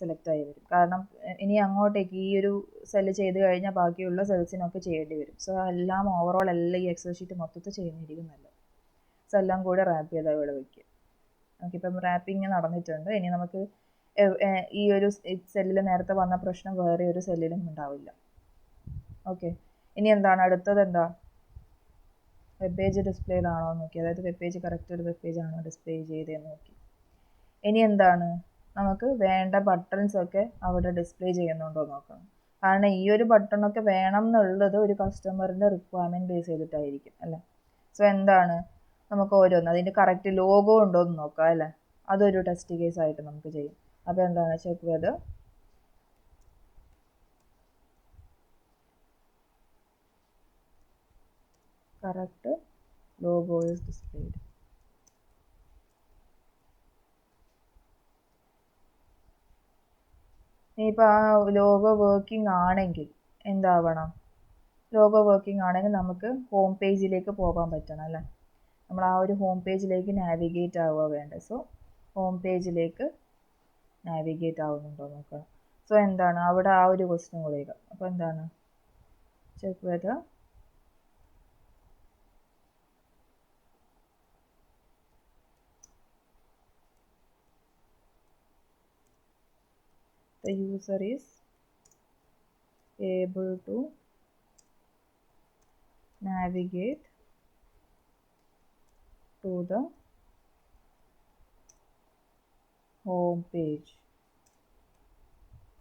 സെലക്ട് ആയി വരും. കാരണം ഇനി അങ്ങോട്ടേക്ക് ഈ ഒരു സെല്ല് ചെയ്ത് കഴിഞ്ഞാൽ ബാക്കിയുള്ള സെൽസിനൊക്കെ ചെയ്യേണ്ടി വരും. സോ എല്ലാം ഓവറോൾ എല്ലാം ഈ എക്സൽ ഷീറ്റ് മൊത്തത്തിൽ ചെയ്യുന്നതായിരിക്കും നല്ലത്. സോ എല്ലാം കൂടെ റാപ്പ് ചെയ്താൽ ഇവിടെ വയ്ക്കുക. ഓക്കെ, ഇപ്പം റാപ്പിങ് നടന്നിട്ടുണ്ട്. ഇനി നമുക്ക് ഈ ഒരു സെല്ലിൽ നേരത്തെ വന്ന പ്രശ്നം വേറെ ഒരു സെല്ലിലും ഉണ്ടാവില്ല. ഓക്കെ, ഇനി എന്താണ് അടുത്തത്? എന്താ വെബ് പേജ് ഡിസ്പ്ലേഡ് ആണോ നോക്കി, അതായത് വെബ് പേജ് കറക്റ്റ് ഒരു വെബ് പേജ് ആണോ ഡിസ്പ്ലേ ചെയ്തതെന്ന് നോക്കി. ഇനി എന്താണ് നമുക്ക് വേണ്ട ബട്ടൺസ് ഒക്കെ അവിടെ ഡിസ്പ്ലേ ചെയ്യുന്നുണ്ടോ നോക്കണം. കാരണം ഈ ഒരു ബട്ടണൊക്കെ വേണം എന്നുള്ളത് ഒരു കസ്റ്റമറിൻ്റെ റിക്വയർമെൻറ്റ് ബേസ് ചെയ്തിട്ടായിരിക്കും അല്ലേ. സോ എന്താണ് നമുക്ക് ഓരോന്ന് അതിൻ്റെ കറക്റ്റ് ലോഗോ ഉണ്ടോ എന്ന് നോക്കാം അല്ലേ. അതൊരു ടെസ്റ്റ് കേസ് ആയിട്ട് നമുക്ക് ചെയ്യും. അപ്പോൾ എന്താണ് check whether correct logo is displayed. ഇനിയിപ്പോൾ ആ ലോഗോ വർക്കിംഗ് ആണെങ്കിൽ എന്താവണം? ലോഗോ വർക്കിംഗ് ആണെങ്കിൽ നമുക്ക് ഹോം പേജിലേക്ക് പോകാൻ പറ്റണം അല്ലേ. നമ്മൾ ആ ഒരു ഹോം പേജിലേക്ക് നാവിഗേറ്റ് ആവുക വേണ്ടത്. സോ ഹോം പേജിലേക്ക് നാവിഗേറ്റ് ആവുന്നുണ്ടോ നോക്കണം. സോ എന്താണ് അവിടെ ആ ഒരു ക്വസ്റ്റ്യൻ കൊടുക്കുക. അപ്പോൾ എന്താണ് check whether the user is able to navigate to the home page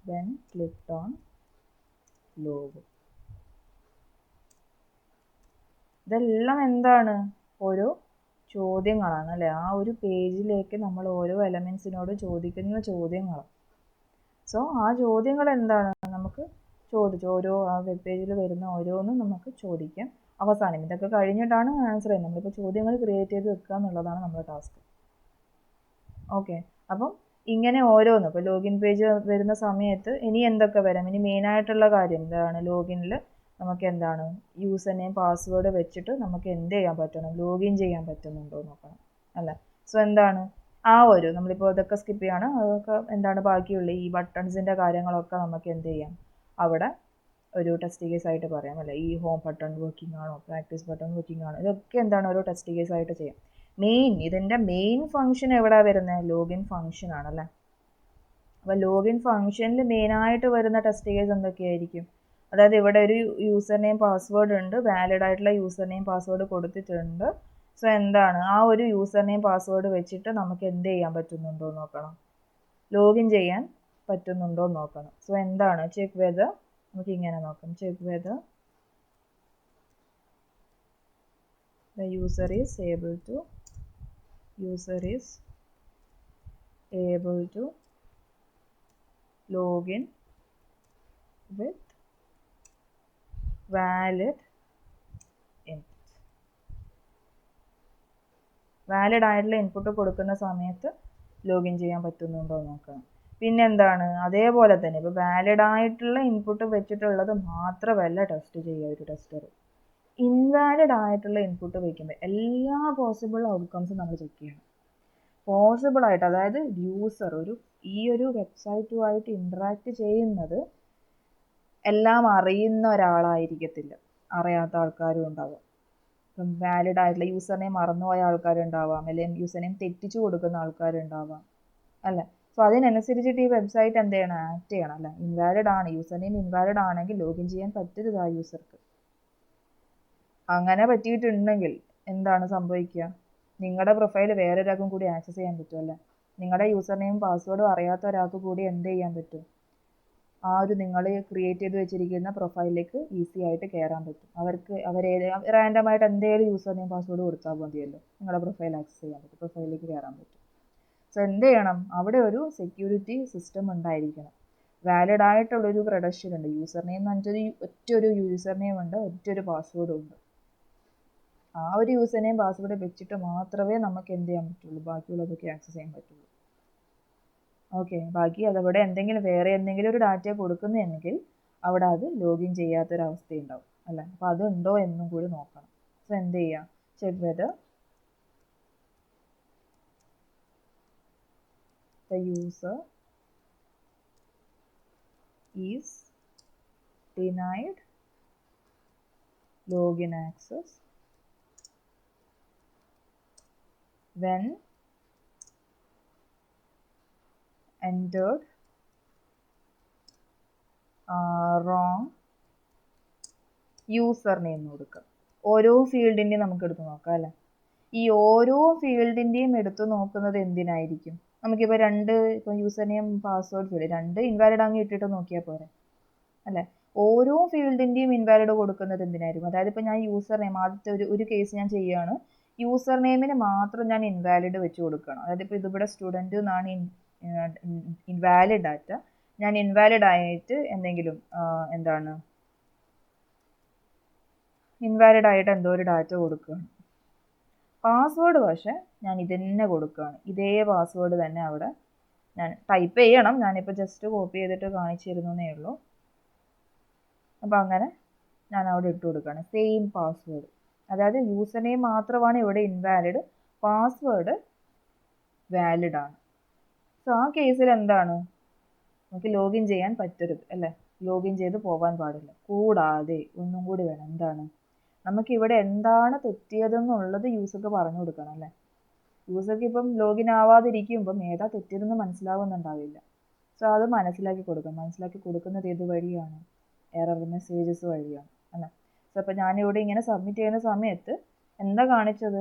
when clicked on logo. ഇതെല്ലാം എന്താണ് ഓരോ ചോദ്യങ്ങളാണ് അല്ലേ. ആ ഒരു പേജിലേക്ക് നമ്മൾ ഓരോ എലമെൻസിനോട് ചോദിക്കുന്ന ചോദ്യങ്ങളാണ്. സോ ആ ചോദ്യങ്ങൾ എന്താണ് നമുക്ക് ഓരോ ആ വെബ് പേജിൽ വരുന്ന ഓരോന്നും നമുക്ക് ചോദിക്കാം. അവസാനം ഇതൊക്കെ കഴിഞ്ഞിട്ടാണ് ആൻസർ ചെയ്യുന്നത്. നമ്മളിപ്പോൾ ചോദ്യങ്ങൾ ക്രിയേറ്റ് ചെയ്ത് വെക്കുക എന്നുള്ളതാണ് നമ്മുടെ ടാസ്ക്. ഓക്കെ, അപ്പം ഇങ്ങനെ ഓരോന്നും ഇപ്പോൾ ലോഗിൻ പേജ് വരുന്ന സമയത്ത് ഇനി എന്തൊക്കെ വരാം? ഇനി മെയിനായിട്ടുള്ള കാര്യം എന്താണ്? ലോഗിനിൽ നമുക്ക് എന്താണ് യൂസർ നെയിം പാസ്വേഡ് വെച്ചിട്ട് നമുക്ക് എന്ത് ചെയ്യാൻ പറ്റണം? ലോഗിൻ ചെയ്യാൻ പറ്റുന്നുണ്ടോ നോക്കണം അല്ലേ. സോ എന്താണ് ആ ഒരു നമ്മളിപ്പോൾ ഇതൊക്കെ സ്കിപ്പ് ചെയ്യാണ്. അതൊക്കെ എന്താണ് ബാക്കിയുള്ള ഈ ബട്ടൺസിൻ്റെ കാര്യങ്ങളൊക്കെ നമുക്ക് എന്ത് ചെയ്യാം അവിടെ ഒരു ടെസ്റ്റ് കേസ് ആയിട്ട് പറയാം അല്ലേ. ഈ ഹോം ബട്ടൺ വർക്കിംഗ് ആണോ, പ്രാക്ടീസ് ബട്ടൺ വർക്കിംഗ് ആണോ, ഇതൊക്കെ എന്താണ് ഒരു ടെസ്റ്റ് കേസ് ആയിട്ട് ചെയ്യാം. ഇതിൻ്റെ മെയിൻ ഫംഗ്ഷൻ എവിടെയാണ് വരുന്നത്? ലോഗിൻ ഫംഗ്ഷൻ ആണല്ലേ. അപ്പോൾ ലോഗിൻ ഫംഗ്ഷനിൽ മെയിനായിട്ട് വരുന്ന ടെസ്റ്റ് കേസ് എന്തൊക്കെയായിരിക്കും? അതായത് ഇവിടെ ഒരു യൂസർ നെയിം പാസ്വേഡ് ഉണ്ട്, വാലിഡ് ആയിട്ടുള്ള യൂസർ നെയിം പാസ്വേഡ് കൊടുത്തിട്ടുണ്ട്. സോ എന്താണ് ആ ഒരു യൂസർ നെയിം പാസ്വേഡ് വെച്ചിട്ട് നമുക്ക് എന്ത് ചെയ്യാൻ പറ്റുന്നുണ്ടോ നോക്കണം, ലോഗിൻ ചെയ്യാൻ പറ്റുന്നുണ്ടോ നോക്കണം. സോ എന്താണ് ചെക്ക് വെദർ നമുക്ക് ഇങ്ങനെ നോക്കാം. Check whether the user is able to log in with valid input. Valid ആയിട്ടുള്ള ഇൻപുട്ട് കൊടുക്കുന്ന സമയത്ത് ലോഗിൻ ചെയ്യാൻ പറ്റുന്നുണ്ടോ നോക്കണം. പിന്നെന്താണ് അതേപോലെ തന്നെ ഇപ്പോൾ വാലിഡ് ആയിട്ടുള്ള ഇൻപുട്ട് വെച്ചിട്ടുള്ളത് മാത്രമല്ല ടെസ്റ്റ് ചെയ്യുക ഒരു ടെസ്റ്റർ. ഇൻവാലിഡ് ആയിട്ടുള്ള ഇൻപുട്ട് വയ്ക്കുമ്പോൾ എല്ലാ പോസിബിൾ ഔട്ട്കംസും നമ്മൾ ചെക്ക് ചെയ്യണം. പോസിബിളായിട്ട് അതായത് യൂസർ ഈ ഒരു വെബ്സൈറ്റുമായിട്ട് ഇൻട്രാക്ട് ചെയ്യുന്നത് എല്ലാം അറിയുന്ന ഒരാളായിരിക്കത്തില്ല, അറിയാത്ത ആൾക്കാരും ഉണ്ടാവാം. ഇപ്പം വാലിഡ് ആയിട്ടുള്ള യൂസർ നെയിം മറന്നുപോയ ആൾക്കാരുണ്ടാവാം, അല്ലെങ്കിൽ യൂസർ നെയിം തെറ്റിച്ചു കൊടുക്കുന്ന ആൾക്കാരുണ്ടാവാം അല്ലേ. സോ അതിനനുസരിച്ചിട്ട് ഈ വെബ്സൈറ്റ് എന്ത് ചെയ്യണം? ആക്ട് ചെയ്യണം അല്ലേ. ഇൻവാലിഡ് ആണ്, യൂസർ നെയിം ഇൻവാലിഡ് ആണെങ്കിൽ ലോഗിൻ ചെയ്യാൻ പറ്റരുത് ആ യൂസർക്ക്. അങ്ങനെ പറ്റിയിട്ടുണ്ടെങ്കിൽ എന്താണ് സംഭവിക്കുക? നിങ്ങളുടെ പ്രൊഫൈൽ വേറൊരാൾക്കും കൂടി ആക്സസ് ചെയ്യാൻ പറ്റുമല്ലേ. നിങ്ങളുടെ യൂസർ നെയിം പാസ്വേഡും അറിയാത്ത ഒരാൾക്ക് കൂടി എന്ത് ചെയ്യാൻ പറ്റും? ആ ഒരു നിങ്ങൾ ക്രിയേറ്റ് ചെയ്ത് വെച്ചിരിക്കുന്ന പ്രൊഫൈലിലേക്ക് ഈസി ആയിട്ട് കയറാൻ പറ്റും. റാൻഡമായിട്ട് എന്തെങ്കിലും യൂസർ നെയിം പാസ്വേഡ് കൊടുത്താൽ മതിയല്ലോ, നിങ്ങളുടെ പ്രൊഫൈൽ ആക്സസ് ചെയ്യാൻ പറ്റും, പ്രൊഫൈലിലേക്ക് കയറാൻ പറ്റും. സോ എന്ത് ചെയ്യണം? അവിടെ ഒരു സെക്യൂരിറ്റി സിസ്റ്റം ഉണ്ടായിരിക്കണം. വാലിഡ് ആയിട്ടുള്ളൊരു ക്രെഡൻഷ്യൽ ഉണ്ട്. യൂസർ നെയിം എന്ന് പറഞ്ഞിട്ടൊരു ഒറ്റൊരു യൂസർ നെയിം ഉണ്ട്, ഒറ്റൊരു പാസ്വേഡും ഉണ്ട്. ആ ഒരു യൂസർ നെയിം പാസ്വേഡ് വെച്ചിട്ട് മാത്രമേ നമുക്ക് എന്ത് ചെയ്യാൻ പറ്റുള്ളൂ, ബാക്കിയുള്ളതൊക്കെ ആക്സസ് ചെയ്യാൻ പറ്റുള്ളൂ. ഓക്കെ, ബാക്കി അതവിടെ എന്തെങ്കിലും വേറെ എന്തെങ്കിലും ഒരു ഡാറ്റ കൊടുക്കുന്നതെങ്കിൽ അവിടെ അത് ലോഗിൻ ചെയ്യാത്തൊരവസ്ഥയുണ്ടാവും അല്ലേ. അപ്പോൾ അതുണ്ടോ എന്നും കൂടി നോക്കണം. സോ എന്ത് ചെയ്യാം, check whether the user is denied login access when entered wrong user name കൊടുക്കുക. ഓരോ ഫീൽഡിൻ്റെയും നമുക്ക് എടുത്ത് നോക്കാം അല്ലേ. ഈ ഓരോ ഫീൽഡിൻ്റെയും എടുത്ത് നോക്കുന്നത് എന്തിനായിരിക്കും? നമുക്കിപ്പോൾ ഇപ്പോൾ user name password field 2 invalid അങ്ങ് ഇട്ടിട്ട് നോക്കിയാൽ പോരെ അല്ലേ. ഓരോ ഫീൽഡിൻ്റെയും ഇൻവാലിഡ് കൊടുക്കുന്നത് എന്തിനായിരിക്കും? അതായത് ഇപ്പോൾ ഞാൻ യൂസർ നെയിം ആദ്യത്തെ ഒരു കേസ് ഞാൻ ചെയ്യുകയാണ്, യൂസർ നെയിമിന് മാത്രം ഞാൻ ഇൻവാലിഡ് വെച്ച് കൊടുക്കണം. അതായത് ഇപ്പോൾ ഇതിവിടെ സ്റ്റുഡൻറ്റ് എന്നാണ് ഇൻവാലിഡ് ഡാറ്റ, ഞാൻ ഇൻവാലിഡ് ആയിട്ട് എന്തെങ്കിലും ഇൻവാലിഡ് ആയിട്ട് എന്തോ ഒരു ഡാറ്റ കൊടുക്കുകയാണ്. പാസ്വേഡ് പക്ഷേ ഞാൻ ഇതന്നെ കൊടുക്കുകയാണ്, ഇതേ പാസ്വേഡ് തന്നെ അവിടെ ഞാൻ ടൈപ്പ് ചെയ്യണം. ഞാനിപ്പോൾ ജസ്റ്റ് കോപ്പി ചെയ്തിട്ട് കാണിച്ചു തരുന്നേ ഉള്ളൂ. അപ്പോൾ അങ്ങനെ ഞാൻ അവിടെ ഇട്ട് കൊടുക്കുകയാണ് സെയിം പാസ്വേഡ്. അതായത് യൂസർ നെയിം മാത്രമാണ് ഇവിടെ ഇൻവാലിഡ്, പാസ്വേഡ് വാലിഡ് ആണ്. സോ ആ കേസിൽ എന്താണ്, നമുക്ക് ലോഗിൻ ചെയ്യാൻ പറ്റരുത് അല്ലേ, ലോഗിൻ ചെയ്ത് പോകാൻ പാടില്ല. കൂടാതെ ഒന്നും കൂടി വേണം, എന്താണ്, നമുക്കിവിടെ എന്താണ് തെറ്റിയതെന്നുള്ളത് യൂസർക്ക് പറഞ്ഞു കൊടുക്കണം അല്ലേ. യൂസർക്ക് ഇപ്പം ലോഗിൻ ആവാതിരിക്കുമ്പം ഏതാ തെറ്റിയതെന്ന് മനസ്സിലാവുന്നുണ്ടാവില്ല. സോ അത് മനസ്സിലാക്കി കൊടുക്കുന്നത് ഏത് വഴിയാണ്, എറർ മെസ്സേജസ് വഴിയാണ് അല്ലേ. സോ അപ്പോൾ ഞാനിവിടെ ഇങ്ങനെ സബ്മിറ്റ് ചെയ്യുന്ന സമയത്ത് എന്താ കാണിച്ചത്,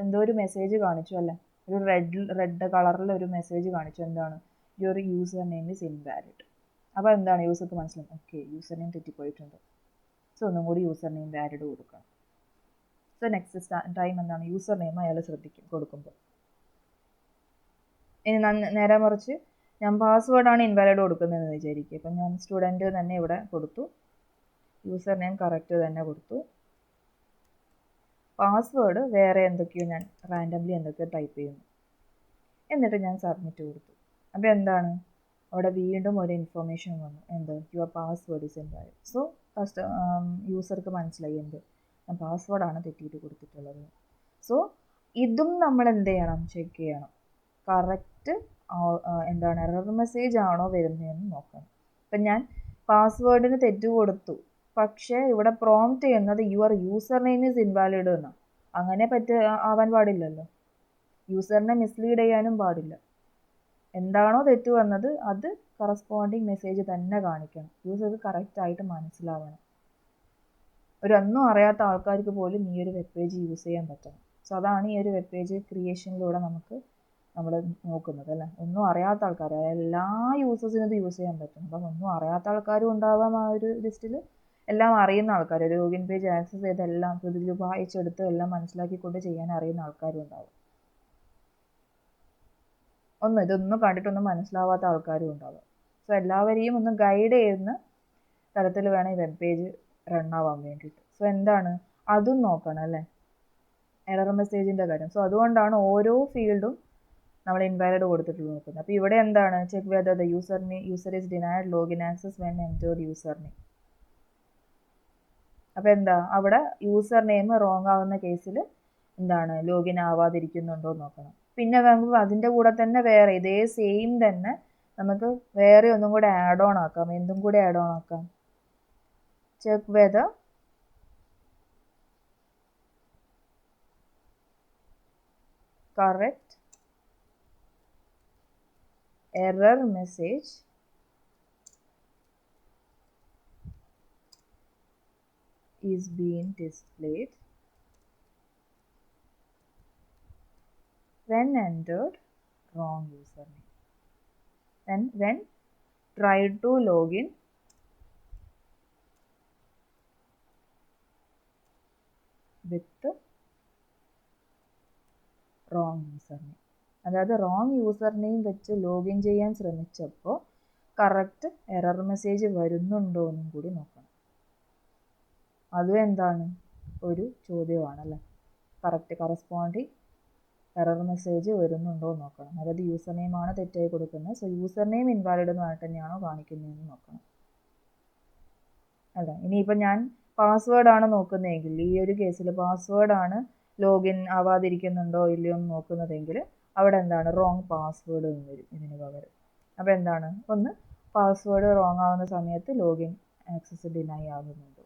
എന്തോ ഒരു മെസ്സേജ് കാണിച്ചു അല്ലേ, ഒരു റെഡ് കളറിൽ ഒരു മെസ്സേജ് കാണിച്ചു, എന്താണ്, your user name is invalid. അപ്പോൾ എന്താണ്, യൂസർക്ക് മനസ്സിലാവും, ഓക്കെ യൂസർ നെയിം തെറ്റിപ്പോയിട്ടുണ്ട്. സോ ഒന്നും കൂടി യൂസർ നെയിം വാലിഡ് കൊടുക്കണം. സോ നെക്സ്റ്റ് ടൈം എന്താണ്, യൂസർ നെയിം അയാൾ ശ്രദ്ധിക്കും കൊടുക്കുമ്പോൾ. ഇനി നേരെ മറിച്ച് ഞാൻ പാസ്വേഡാണ് ഇൻവാലിഡ് കൊടുക്കുന്നതെന്ന് വിചാരിക്കുക. അപ്പം ഞാൻ സ്റ്റുഡൻറ്റ് തന്നെ ഇവിടെ കൊടുത്തു, യൂസർ നെയിം കറക്റ്റ് തന്നെ കൊടുത്തു, പാസ്വേഡ് വേറെ എന്തൊക്കെയോ ഞാൻ റാൻഡംലി എന്തൊക്കെയോ ടൈപ്പ് ചെയ്യുന്നു, എന്നിട്ട് ഞാൻ സബ്മിറ്റ് കൊടുത്തു. അപ്പോൾ എന്താണ്, അവിടെ വീണ്ടും ഒരു ഇൻഫർമേഷൻ വന്നു, എന്ത്, your password is invalid. So യൂസർക്ക് മനസ്സിലായി എന്ത്, ഞാൻ പാസ്വേഡാണ് തെറ്റിയിട്ട് കൊടുത്തിട്ടുള്ളത്. സോ ഇതും നമ്മൾ എന്ത് ചെയ്യണം, ചെക്ക് ചെയ്യണം, കറക്റ്റ് എറർ മെസ്സേജ് ആണോ വരുന്നതെന്ന് നോക്കണം. ഇപ്പം ഞാൻ പാസ്വേഡിന് തെറ്റ് കൊടുത്തു, പക്ഷേ ഇവിടെ പ്രോംപ്റ്റ് ചെയ്യുന്നത് your user name is invalid എന്നാണ്. അങ്ങനെ ആവാൻ പാടില്ലല്ലോ, യൂസറിനെ മിസ്ലീഡ് ചെയ്യാനും പാടില്ല. എന്താണോ തെറ്റ് വന്നത് അത് കറസ്പോണ്ടിങ് മെസ്സേജ് തന്നെ കാണിക്കണം, യൂസർക്ക് കറക്റ്റായിട്ട് മനസ്സിലാവണം. ഒന്നും അറിയാത്ത ആൾക്കാർക്ക് പോലും ഈ ഒരു വെബ് പേജ് യൂസ് ചെയ്യാൻ പറ്റണം. സോ അതാണ് ഈ ഒരു വെബ് പേജ് ക്രിയേഷനിലൂടെ നമ്മൾ നോക്കുന്നത് അല്ലേ. ഒന്നും അറിയാത്ത ആൾക്കാർ, എല്ലാ യൂസേഴ്സിനും ഇത് യൂസ് ചെയ്യാൻ പറ്റും. അപ്പം ഒന്നും അറിയാത്ത ആൾക്കാരും ഉണ്ടാവാം ആ ഒരു ലിസ്റ്റിൽ, എല്ലാം അറിയുന്ന ആൾക്കാർ, ലോഗിൻ പേജ് ആക്സസ് ചെയ്ത് എല്ലാം ഇതിൽ വായിച്ചെടുത്ത് എല്ലാം മനസ്സിലാക്കിക്കൊണ്ട് ചെയ്യാൻ അറിയുന്ന ആൾക്കാരും ഉണ്ടാവും. ഇതൊന്നും കണ്ടിട്ടൊന്നും മനസ്സിലാവാത്ത ആൾക്കാരും ഉണ്ടാവും. സോ എല്ലാവരെയും ഒന്ന് ഗൈഡ് ചെയ്യുന്ന തരത്തിൽ വേണം ഈ വെബ് പേജ് റൺ ആവാൻ വേണ്ടിയിട്ട്. സോ എന്താണ്, അതും നോക്കണം അല്ലേ, എറർ മെസ്സേജിൻ്റെ കാര്യം. സോ അതുകൊണ്ടാണ് ഓരോ ഫീൽഡും നമ്മൾ ഇൻവാലിഡ് കൊടുത്തിട്ട് നോക്കുന്നത്. അപ്പോൾ ഇവിടെ എന്താണ്, check whether the user is denied login access when entered user name. അപ്പോൾ എന്താ, അവിടെ യൂസർ നെയിം റോങ് ആവുന്ന കേസിൽ എന്താണ്, ലോഗിൻ ആവാതിരിക്കുന്നുണ്ടോ എന്ന് നോക്കണം. പിന്നെ നമുക്ക് അതിൻ്റെ കൂടെ തന്നെ വേറെ ഇതേ സെയിം തന്നെ നമുക്ക് വേറെ ഒന്നും കൂടെ ആഡ് ഓൺ ആക്കാം. എന്തും കൂടെ ആഡ് ഓൺ ആക്കാം, check whether correct error message is being displayed when entered wrong username, and when tried to log in with wrong username. അതായത് റോങ് യൂസർ നെയിം വെച്ച് ലോഗിൻ ചെയ്യാൻ ശ്രമിച്ചപ്പോൾ കറക്റ്റ് എറർ മെസ്സേജ് വരുന്നുണ്ടോ എന്നും കൂടി നോക്കണം. അതും എന്താണ്, ഒരു ചോദ്യമാണല്ലേ. കറക്റ്റ് കറസ്പോണ്ടിങ് എറർ മെസ്സേജ് വരുന്നുണ്ടോ എന്ന് നോക്കണം. അതായത് യൂസർ നെയിം ആണ് തെറ്റായി കൊടുക്കുന്നത്. സോ യൂസർ നെയിം ഇൻവാലിഡ് എന്ന് പറഞ്ഞിട്ട് തന്നെയാണോ കാണിക്കുന്നതെന്ന് നോക്കണം. അല്ല, ഇനിയിപ്പോൾ ഞാൻ പാസ്വേഡാണ് നോക്കുന്നതെങ്കിൽ, ഈ ഒരു കേസിൽ പാസ്വേഡാണ് ലോഗിൻ ആവാതിരിക്കുന്നുണ്ടോ ഇല്ലയോ എന്ന് നോക്കുന്നതെങ്കിൽ അവിടെ എന്താണ് റോങ് പാസ്വേഡ് എന്ന് വരും ഇതിന് പകരം. അപ്പോൾ എന്താണ്, ഒന്ന് പാസ്വേഡ് റോങ് ആവുന്ന സമയത്ത് ലോഗിൻ ആക്സസ് ഡിനൈ ആകുന്നുണ്ട്.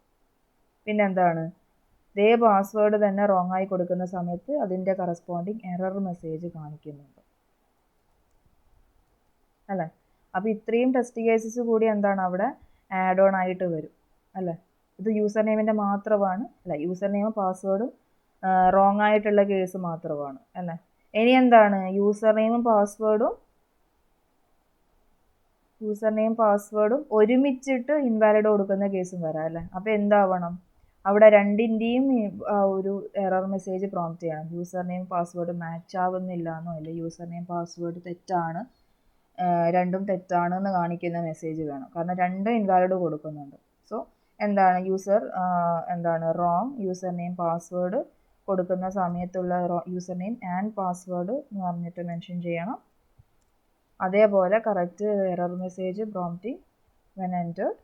പിന്നെന്താണ്, ഇതേ പാസ്വേഡ് തന്നെ റോങ് ആയി കൊടുക്കുന്ന സമയത്ത് അതിൻ്റെ കറസ്പോണ്ടിങ് എറർ മെസ്സേജ് കാണിക്കുന്നുണ്ട്. അല്ലേ? അപ്പോൾ ഇത്രയും ടെസ്റ്റ് കേസസ് കൂടി എന്താണ് അവിടെ ആഡ് ഓൺ ആയിട്ട് വരും. അല്ലേ? ഇത് യൂസർ നെയിമിൻ്റെ മാത്രമാണ്, അല്ല യൂസർ നെയിമും പാസ്വേഡും റോങ് ആയിട്ടുള്ള കേസ് മാത്രമാണ്. അല്ലേ? ഇനി എന്താണ്, യൂസർ നെയിമും പാസ്വേഡും ഒരുമിച്ചിട്ട് ഇൻവാലിഡ് കൊടുക്കുന്ന കേസും വരാം. അല്ലേ? അപ്പോൾ എന്താവണം, അവിടെ രണ്ടിൻ്റെയും ഒരു എറർ മെസ്സേജ് പ്രോംപ്റ്റ് ചെയ്യണം. യൂസർ നെയിം പാസ്വേഡ് മാച്ച് ആവുന്നില്ല എന്നോ, അല്ലെ യൂസർ നെയിം പാസ്വേഡ് തെറ്റാണ്, രണ്ടും തെറ്റാണെന്ന് കാണിക്കുന്ന മെസ്സേജ് വേണം. കാരണം രണ്ടും ഇൻവാലിഡ് കൊടുക്കുന്നുണ്ട്. സോ എന്താണ് റോങ് യൂസർ നെയിം പാസ്വേഡ് കൊടുക്കുന്ന സമയത്തുള്ള യൂസർ നെയിം ആൻഡ് പാസ്വേഡ് എന്ന് പറഞ്ഞിട്ട് മെൻഷൻ ചെയ്യണം. അതേപോലെ correct error message prompting when entered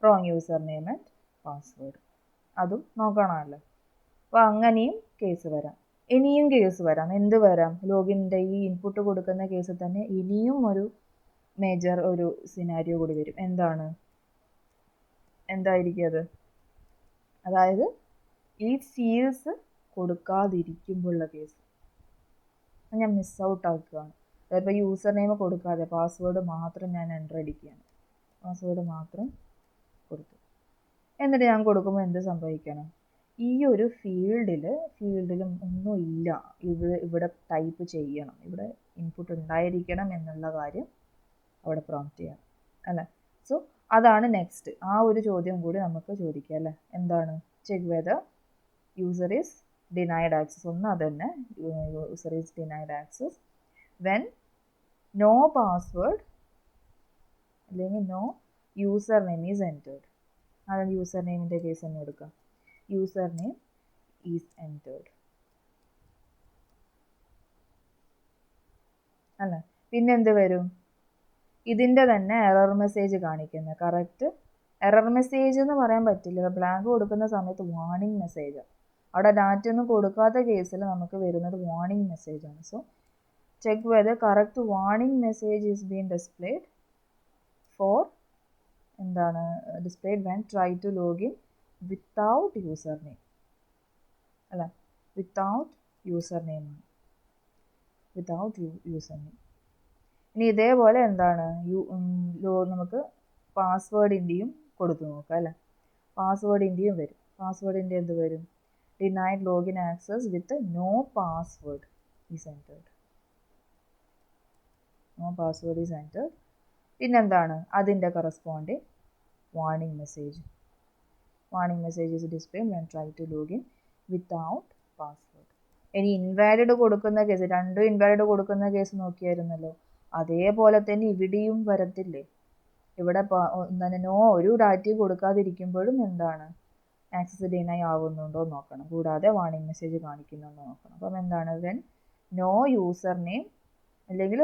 wrong user name and password, അതും നോക്കണമല്ലോ. അപ്പോൾ അങ്ങനെയും കേസ് വരാം. ഇനിയും കേസ് വരാം. എന്ത് വരാം, ലോഗിൻ്റെ ഈ ഇൻപുട്ട് കൊടുക്കുന്ന കേസിൽ തന്നെ ഇനിയും ഒരു മേജർ ഒരു സിനാരിയോ കൂടി വരും. എന്തായിരിക്കും അത്, അതായത് ഈ ഫീൽഡ്സ് കൊടുക്കാതിരിക്കുമ്പോഴുള്ള കേസ്. ഞാൻ മിസ് ഔട്ട് ആക്കുകയാണ്. അതായത് യൂസർ നെയിം കൊടുക്കാതെ പാസ്വേഡ് മാത്രം ഞാൻ എൻ്റർ അടിക്കുകയാണ്. പാസ്വേഡ് മാത്രം കൊടുത്തു. എന്നിട്ട് ഞാൻ കൊടുക്കുമ്പോൾ എന്ത് സംഭവിക്കണം, ഈ ഒരു ഫീൽഡിലും ഒന്നുമില്ല, ഇവിടെ ടൈപ്പ് ചെയ്യണം, ഇവിടെ ഇൻപുട്ട് ഉണ്ടായിരിക്കണം എന്നുള്ള കാര്യം അവിടെ പ്രോംപ്റ്റ് ചെയ്യണം. അല്ലേ? സോ അതാണ് നെക്സ്റ്റ്. ആ ഒരു ചോദ്യം കൂടി നമുക്ക് ചോദിക്കാം. അല്ലേ? എന്താണ്, check whether user is denied access. ഒന്ന് അതന്നെ, user is denied access when no password അല്ലെങ്കിൽ no user name is entered. അതായത് യൂസർ നെയിമിൻ്റെ കേസ് തന്നെ എടുക്കാം. User name is entered. അല്ല, പിന്നെന്ത് വരും, ഇതിൻ്റെ തന്നെ എറർ മെസ്സേജ് കാണിക്കുന്നത്. കറക്റ്റ് എറർ മെസ്സേജ് എന്ന് പറയാൻ പറ്റില്ല, ബ്ലാങ്ക് കൊടുക്കുന്ന സമയത്ത് വാർണിംഗ് മെസ്സേജാണ്. അവിടെ ഡാറ്റ ഒന്നും കൊടുക്കാത്ത കേസിൽ നമുക്ക് വരുന്നത് വാർണിംഗ് മെസ്സേജാണ്. So check whether correct warning message is been displayed for എന്താണ് displayed when try to login without user name. അല്ല, വിത്തൗട്ട് യൂസർ നെയിമാണ്, വിത്തൗട്ട് യൂസർ നെയിം. ഇനി ഇതേപോലെ എന്താണ് നമുക്ക് പാസ്വേഡിൻ്റെയും കൊടുത്തു നോക്കാം. അല്ലേ? പാസ്വേഡിൻ്റെയും വരും. പാസ്വേഡിൻ്റെ എന്ത് വരും, denied login access with no password is entered. No password is entered. പിന്നെന്താണ്, അതിൻ്റെ corresponding warning message. Warning message is displayed when try to login without password. ഇനി ഇൻവാലിഡ് കൊടുക്കുന്ന കേസ്, രണ്ടും ഇൻവാലിഡ് കൊടുക്കുന്ന കേസ് നോക്കിയായിരുന്നല്ലോ, അതേപോലെ തന്നെ ഇവിടെയും വരത്തില്ലേ. ഇവിടെ നോ ഒരു ഡാറ്റയും കൊടുക്കാതിരിക്കുമ്പോഴും എന്താണ് ആക്സസ് ഡിനൈ ആവുന്നുണ്ടോ നോക്കണം. കൂടാതെ വാർണിംഗ് മെസ്സേജ് കാണിക്കുന്നുണ്ടോ നോക്കണം. അപ്പം എന്താണ്, വെൻ നോ യൂസർ നെയിം അല്ലെങ്കിൽ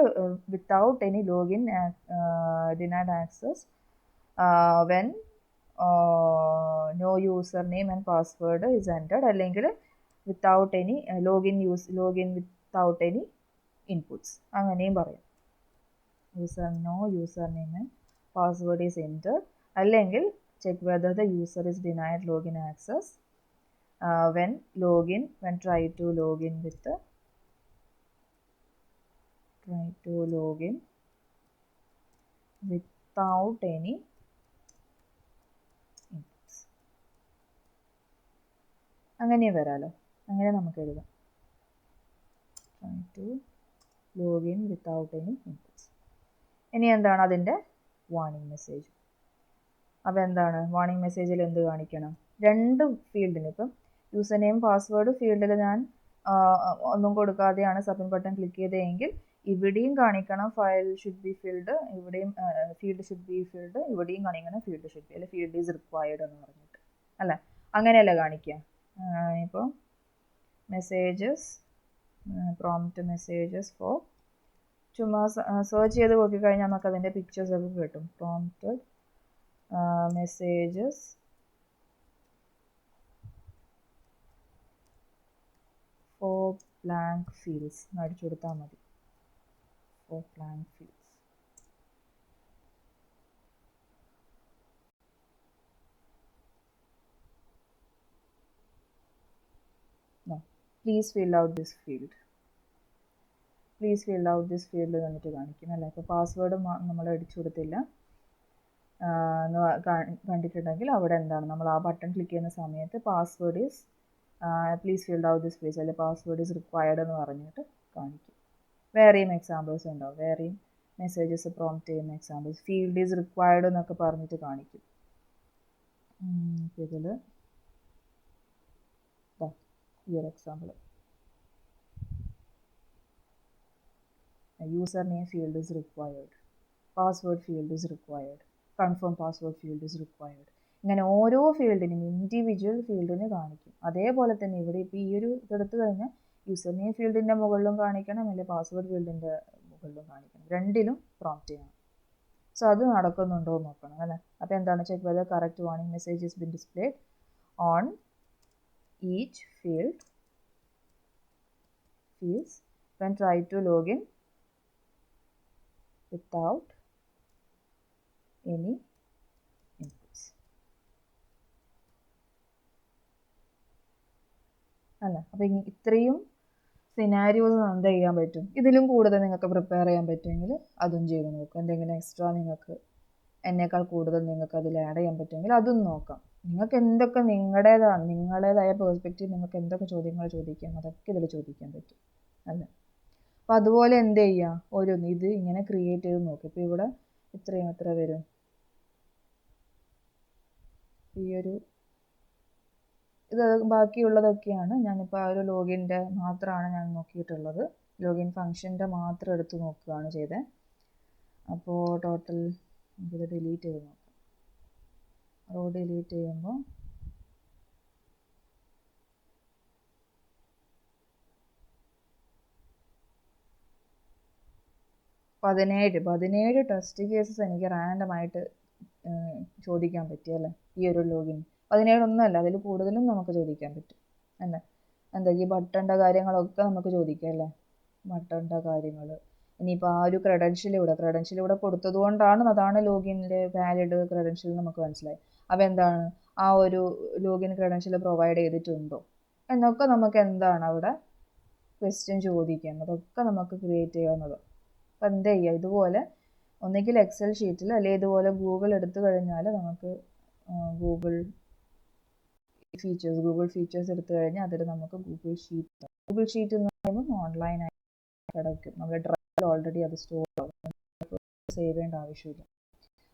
without any login denied access when no user name and password is entered, അല്ലെങ്കിൽ without any login without any inputs, അങ്ങനെയും പറയാം. no user name and password is entered, അല്ലെങ്കിൽ check whether the user is denied login access when try to login without any inputs. അങ്ങനെ വരാലോ, അങ്ങനെ നമുക്ക് എഴുതാം. try to login without any inputs. ഇനി എന്താണ് അതിൻ്റെ വാർണിംഗ് മെസ്സേജ്. അപ്പോൾ എന്താണ് വാർണിംഗ് മെസ്സേജിൽ എന്ത് കാണിക്കണം, രണ്ട് ഫീൽഡിന്, ഇപ്പം യൂസർ നെയിം പാസ്വേഡ് ഫീൽഡിൽ ഞാൻ ഒന്നും കൊടുക്കാതെയാണ് സബ്മിറ്റ് ബട്ടൺ ക്ലിക്ക് ചെയ്തതെങ്കിൽ ഇവിടെയും കാണിക്കണം ഫയൽ ഷുഡ് ബി ഫിൽഡ്, ഇവിടെയും ഫീൽഡ് ഷുഡ് ബി ഫിൽഡ്, ഇവിടെയും കാണിക്കണം ഫീൽഡ് ഷുഡ് ബി, അല്ലെങ്കിൽ ഫീൽഡ് ഈസ് റിക്വയർഡ് എന്ന് പറഞ്ഞിട്ട്. അല്ലേ? അങ്ങനെയല്ല കാണിക്കുക. ഇപ്പോൾ മെസ്സേജസ് പ്രോംപ്റ്റ് മെസ്സേജസ് ഫോർ ചുമ്മാ സെർച്ച് ചെയ്ത് നോക്കിക്കഴിഞ്ഞാൽ നമുക്ക് അതിൻ്റെ പിക്ചേഴ്സൊക്കെ കിട്ടും. Prompt messages for blank fields അടിച്ചു കൊടുത്താൽ മതി. For blank fields. Please fill out this field. Please fill out this field തന്നിട്ട് കാണിക്കും അല്ലേ. ഇപ്പോൾ പാസ്വേഡ് നമ്മൾ അടിച്ചു കൊടുത്തില്ല എന്ന് കണ്ടിട്ടുണ്ടെങ്കിൽ അവിടെ എന്താണ്, നമ്മൾ ആ ബട്ടൺ ക്ലിക്ക് ചെയ്യുന്ന സമയത്ത് password is please fill out this field അല്ലെങ്കിൽ പാസ്വേഡ് ഈസ് റിക്വയർഡ് എന്ന് പറഞ്ഞിട്ട് കാണിക്കും. വേറെയും എക്സാമ്പിൾസ് ഉണ്ടാവും. വേറെയും മെസ്സേജസ് പ്രോംപ്റ്റ് ചെയ്യുന്ന എക്സാമ്പിൾസ് ഫീൽഡ് ഈസ് റിക്വയർഡ് എന്നൊക്കെ പറഞ്ഞിട്ട് കാണിക്കും. ഇതിൽ ഈ ഒരു example user name field is required, password field is required, confirm password field is required. ഇങ്ങനെ ഓരോ ഫീൽഡിനും ഇൻഡിവിജ്വൽ ഫീൽഡിന് കാണിക്കും. അതേപോലെ തന്നെ ഇവിടെ ഇപ്പോൾ ഈ ഒരു ഇതെടുത്ത് കഴിഞ്ഞാൽ യൂസർ നെയിം ഫീൽഡിൻ്റെ മുകളിലും കാണിക്കണം, അല്ലെങ്കിൽ പാസ്വേഡ് ഫീൽഡിൻ്റെ മുകളിലും കാണിക്കണം. രണ്ടിലും പ്രോംപ്റ്റ് ചെയ്യണം. സോ അത് നടക്കുന്നുണ്ടോ എന്ന് നോക്കണം അല്ലേ. അപ്പോൾ എന്താണ്, check whether correct warning message is been displayed on each fields when try to log in without any inputs അല്ല. അപ്പോൾ ഇത്രയും സിനാരിയോസ് എന്ത് ചെയ്യാൻ പറ്റും, ഇതിലും കൂടുതൽ നിങ്ങൾക്ക് പ്രിപ്പയർ ചെയ്യാൻ പറ്റുമെങ്കിൽ അതും ചെയ്ത് നോക്കുക. എന്തെങ്കിലും എക്സ്ട്രാ നിങ്ങൾക്ക് എന്നേക്കാൾ കൂടുതൽ നിങ്ങൾക്ക് അതിൽ ആഡ് ചെയ്യാൻ പറ്റുമെങ്കിൽ അതും നോക്കാം. നിങ്ങൾക്ക് എന്തൊക്കെ നിങ്ങളുടേതായ പേഴ്സ്പെക്റ്റീവ് നിങ്ങൾക്ക് എന്തൊക്കെ ചോദ്യങ്ങൾ ചോദിക്കാം അതൊക്കെ ഇതിൽ ചോദിക്കാൻ പറ്റും അല്ലേ. അപ്പോൾ അതുപോലെ എന്ത് ചെയ്യുക, ഇത് ഇങ്ങനെ ക്രിയേറ്റ് ചെയ്ത് നോക്കുക. ഇപ്പോൾ ഇവിടെ എത്ര വരും, ഈ ഒരു ഇത് ബാക്കിയുള്ളതൊക്കെയാണ് ഞാനിപ്പോൾ ആ ഒരു ലോഗിൻ്റെ മാത്രമാണ് ഞാൻ നോക്കിയിട്ടുള്ളത്. ലോഗിൻ ഫംഗ്ഷൻ്റെ മാത്രം എടുത്ത് നോക്കുകയാണ് ചെയ്തത്. അപ്പോൾ ടോട്ടൽ നമുക്കിത് ഡിലീറ്റ് ചെയ്ത് നോക്കാം. ഡിലീറ്റ് ചെയ്യുമ്പോൾ 17 ടെസ്റ്റ് കേസസ് എനിക്ക് റാൻഡമായിട്ട് ചോദിക്കാൻ പറ്റിയല്ലേ ഈ ഒരു ലോഗിൻ. 17 ഒന്നുമല്ല, അതിൽ കൂടുതലും നമുക്ക് ചോദിക്കാൻ പറ്റും അല്ലേ. ഈ ബട്ടൻ്റെ കാര്യങ്ങളൊക്കെ നമുക്ക് ചോദിക്കാം അല്ലേ, ബട്ടൻ്റെ കാര്യങ്ങൾ. ഇനിയിപ്പോൾ ആ ഒരു ക്രെഡൻഷ്യലിവിടെ കൊടുത്തത് കൊണ്ടാണ് അതാണ് ലോഗിൻ്റെ വാലിഡ് ക്രെഡൻഷ്യൽ നമുക്ക് മനസ്സിലായി. അപ്പോൾ എന്താണ്, ആ ഒരു ലോഗിൻ ക്രെഡൻഷ്യൽ പ്രൊവൈഡ് ചെയ്തിട്ടുണ്ടോ എന്നൊക്കെ നമുക്ക് എന്താണ് അവിടെ ക്വസ്റ്റ്യൻ ചോദിക്കാം. അതൊക്കെ നമുക്ക് ക്രിയേറ്റ് ചെയ്യാവുന്നത്. അപ്പോൾ എന്ത് ചെയ്യുക, ഇതുപോലെ ഒന്നുകിൽ എക്സൽ ഷീറ്റിൽ അല്ലെങ്കിൽ ഇതുപോലെ ഗൂഗിൾ എടുത്തു കഴിഞ്ഞാൽ നമുക്ക് ഗൂഗിൾ ഫീച്ചേഴ്സ് എടുത്തു കഴിഞ്ഞാൽ അതിൽ നമുക്ക് ഗൂഗിൾ ഷീറ്റ് എന്ന് പറയുമ്പോൾ ഓൺലൈനായിട്ട് കിടക്കും. നമ്മുടെ ഡ്രൈവിൽ ഓൾറെഡി അത് സ്റ്റോർ ആവും, സേവ് ചെയ്യേണ്ട ആവശ്യമില്ല.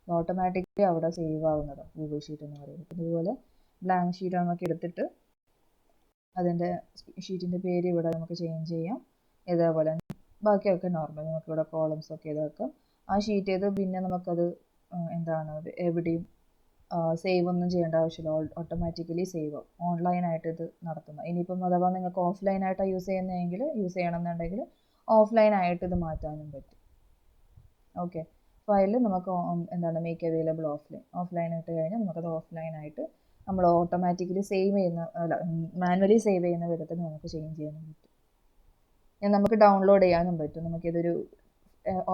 ഓട്ടോമാറ്റിക്കലി അവിടെ സേവ് ആവുന്നത് ഗൂഗിൾ ഷീറ്റ് എന്ന് പറയുന്നത്. ഇതുപോലെ ബ്ലാങ്ക് ഷീറ്റ് നമുക്ക് എടുത്തിട്ട് അതിൻ്റെ ഷീറ്റിൻ്റെ പേര് ഇവിടെ നമുക്ക് ചേഞ്ച് ചെയ്യാം. ഇതേപോലെ ബാക്കിയൊക്കെ നോർമൽ നമുക്കിവിടെ കോളംസൊക്കെ ഇതാക്കാം. ആ ഷീറ്റ് ചെയ്ത് പിന്നെ നമുക്കത് എന്താണ് എവിടെയും സേവ് ഒന്നും ചെയ്യേണ്ട ആവശ്യമില്ല, ഓട്ടോമാറ്റിക്കലി സേവ് ആവും. ഓൺലൈനായിട്ട് ഇത് നടത്തുന്നത്. ഇനിയിപ്പം അഥവാ നിങ്ങൾക്ക് ഓഫ്ലൈനായിട്ടാണ് യൂസ് ചെയ്യണമെന്നുണ്ടെങ്കിൽ ഓഫ്ലൈനായിട്ട് ഇത് മാറ്റാനും പറ്റും. ഓക്കെ, ഫയൽ നമുക്ക് മേക്ക് അവൈലബിൾ ഓഫ്ലൈൻ ഇട്ട് കഴിഞ്ഞാൽ നമുക്കത് ഓഫ്ലൈനായിട്ട് നമ്മൾ ഓട്ടോമാറ്റിക്കലി മാനുവലി സേവ് ചെയ്യുന്ന വിധത്തിൽ നമുക്ക് ചേഞ്ച് ചെയ്യാനും പറ്റും. നമുക്ക് ഡൗൺലോഡ് ചെയ്യാനും പറ്റും. നമുക്കിതൊരു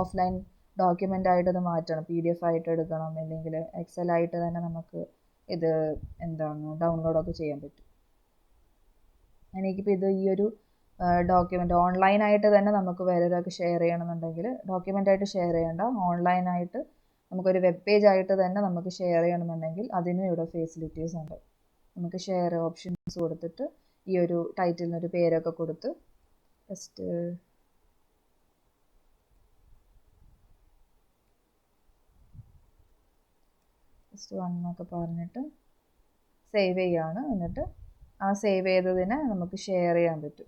ഓഫ്ലൈൻ ഡോക്യുമെൻ്റ് ആയിട്ട് ഇത് മാറ്റണം, PDF ആയിട്ട് എടുക്കണം, അല്ലെങ്കിൽ എക്സൽ ആയിട്ട് തന്നെ നമുക്ക് ഇത് ഡൗൺലോഡൊക്കെ ചെയ്യാൻ പറ്റും. എനിക്കിപ്പോൾ ഇത് ഈ ഒരു ഡോക്യുമെൻ്റ് ഓൺലൈനായിട്ട് തന്നെ നമുക്ക് വേറൊരാൾക്ക് ഷെയർ ചെയ്യണമെന്നുണ്ടെങ്കിൽ ഡോക്യുമെൻ്റായിട്ട് ഷെയർ ചെയ്യേണ്ട, ഓൺലൈനായിട്ട് നമുക്കൊരു വെബ് പേജ് ആയിട്ട് തന്നെ നമുക്ക് ഷെയർ ചെയ്യണമെന്നുണ്ടെങ്കിൽ അതിനും ഇവിടെ ഫെസിലിറ്റീസ് ഉണ്ട്. നമുക്ക് ഷെയർ ഓപ്ഷൻസ് കൊടുത്തിട്ട് ഈ ഒരു ടൈറ്റിലിനൊരു പേരൊക്കെ കൊടുത്ത് ജസ്റ്റ് എന്നൊക്കെ പറഞ്ഞിട്ട് സേവ് ചെയ്യാണ്. എന്നിട്ട് ആ സേവ് ചെയ്തതിനെ നമുക്ക് ഷെയർ ചെയ്യാൻ പറ്റും.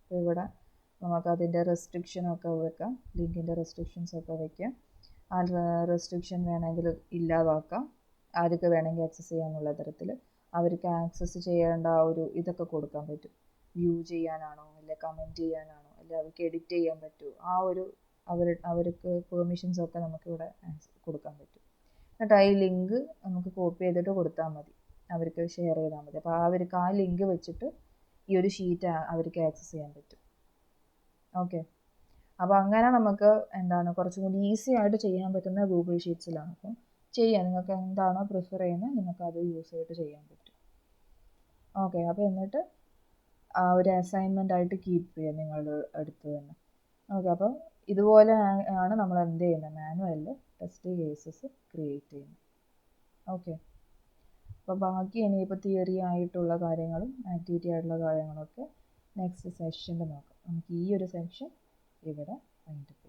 അപ്പോൾ ഇവിടെ നമുക്കതിൻ്റെ റെസ്ട്രിക്ഷനൊക്കെ വെക്കാം, ലിങ്കിൻ്റെ റെസ്ട്രിക്ഷൻസൊക്കെ വയ്ക്കാം. ആ റെസ്ട്രിക്ഷൻ വേണമെങ്കിൽ ഇല്ലാതാക്കാം, ആർക്ക് വേണമെങ്കിൽ ആക്സസ് ചെയ്യാമെന്നുള്ള തരത്തിൽ അവർക്ക് ആക്സസ് ചെയ്യേണ്ട ആ ഒരു ഇതൊക്കെ കൊടുക്കാൻ പറ്റും. വ്യൂ ചെയ്യാനാണോ, അല്ലെ കമൻറ്റ് ചെയ്യാനാണോ, അല്ലെ അവർക്ക് എഡിറ്റ് ചെയ്യാൻ പറ്റുമോ, ആ ഒരു അവർക്ക് പെർമിഷൻസ് ഒക്കെ നമുക്കിവിടെ കൊടുക്കാൻ പറ്റും. എന്നിട്ട് ഈ ലിങ്ക് നമുക്ക് കോപ്പി ചെയ്തിട്ട് കൊടുത്താൽ മതി, അവർക്ക് ഷെയർ ചെയ്താൽ മതി. അപ്പോൾ അവർക്ക് ആ ലിങ്ക് വെച്ചിട്ട് ഈ ഒരു ഷീറ്റ് അവർക്ക് ആക്സസ് ചെയ്യാൻ പറ്റും. ഓക്കെ, അപ്പോൾ അങ്ങനെ നമുക്ക് എന്താണ് കുറച്ചും കൂടി ഈസി ആയിട്ട് ചെയ്യാൻ പറ്റുന്ന ഗൂഗിൾ ഷീറ്റ്സിലാണ്. അപ്പം ചെയ്യാം, നിങ്ങൾക്ക് എന്താണോ പ്രിഫർ ചെയ്യുന്നത് നിങ്ങൾക്ക് അത് യൂസ് ചെയ്തിട്ട് ചെയ്യാൻ പറ്റും. ഓക്കെ, അപ്പോൾ എന്നിട്ട് ഒരു അസൈൻമെൻ്റ് ആയിട്ട് കീപ്പ് ചെയ്യുക നിങ്ങളുടെ അടുത്ത് തന്നെ. ഓക്കെ, അപ്പം ഇതുപോലെ ആണ് നമ്മൾ എന്ത് ചെയ്യുന്നത്, മാനുവലിൽ ടെസ്റ്റ് കേസസ് ക്രിയേറ്റ് ചെയ്യുന്നത്. ഓക്കെ, അപ്പോൾ ബാക്കി ഇനിയിപ്പോൾ തിയറി ആയിട്ടുള്ള കാര്യങ്ങളും ആക്ടിവിറ്റി ആയിട്ടുള്ള കാര്യങ്ങളൊക്കെ നെക്സ്റ്റ് സെഷനിൽ നോക്കാം. നമുക്ക് ഈ ഒരു സെക്ഷൻ ഇവിടെ വൈൻഡപ്പ് ചെയ്യാം.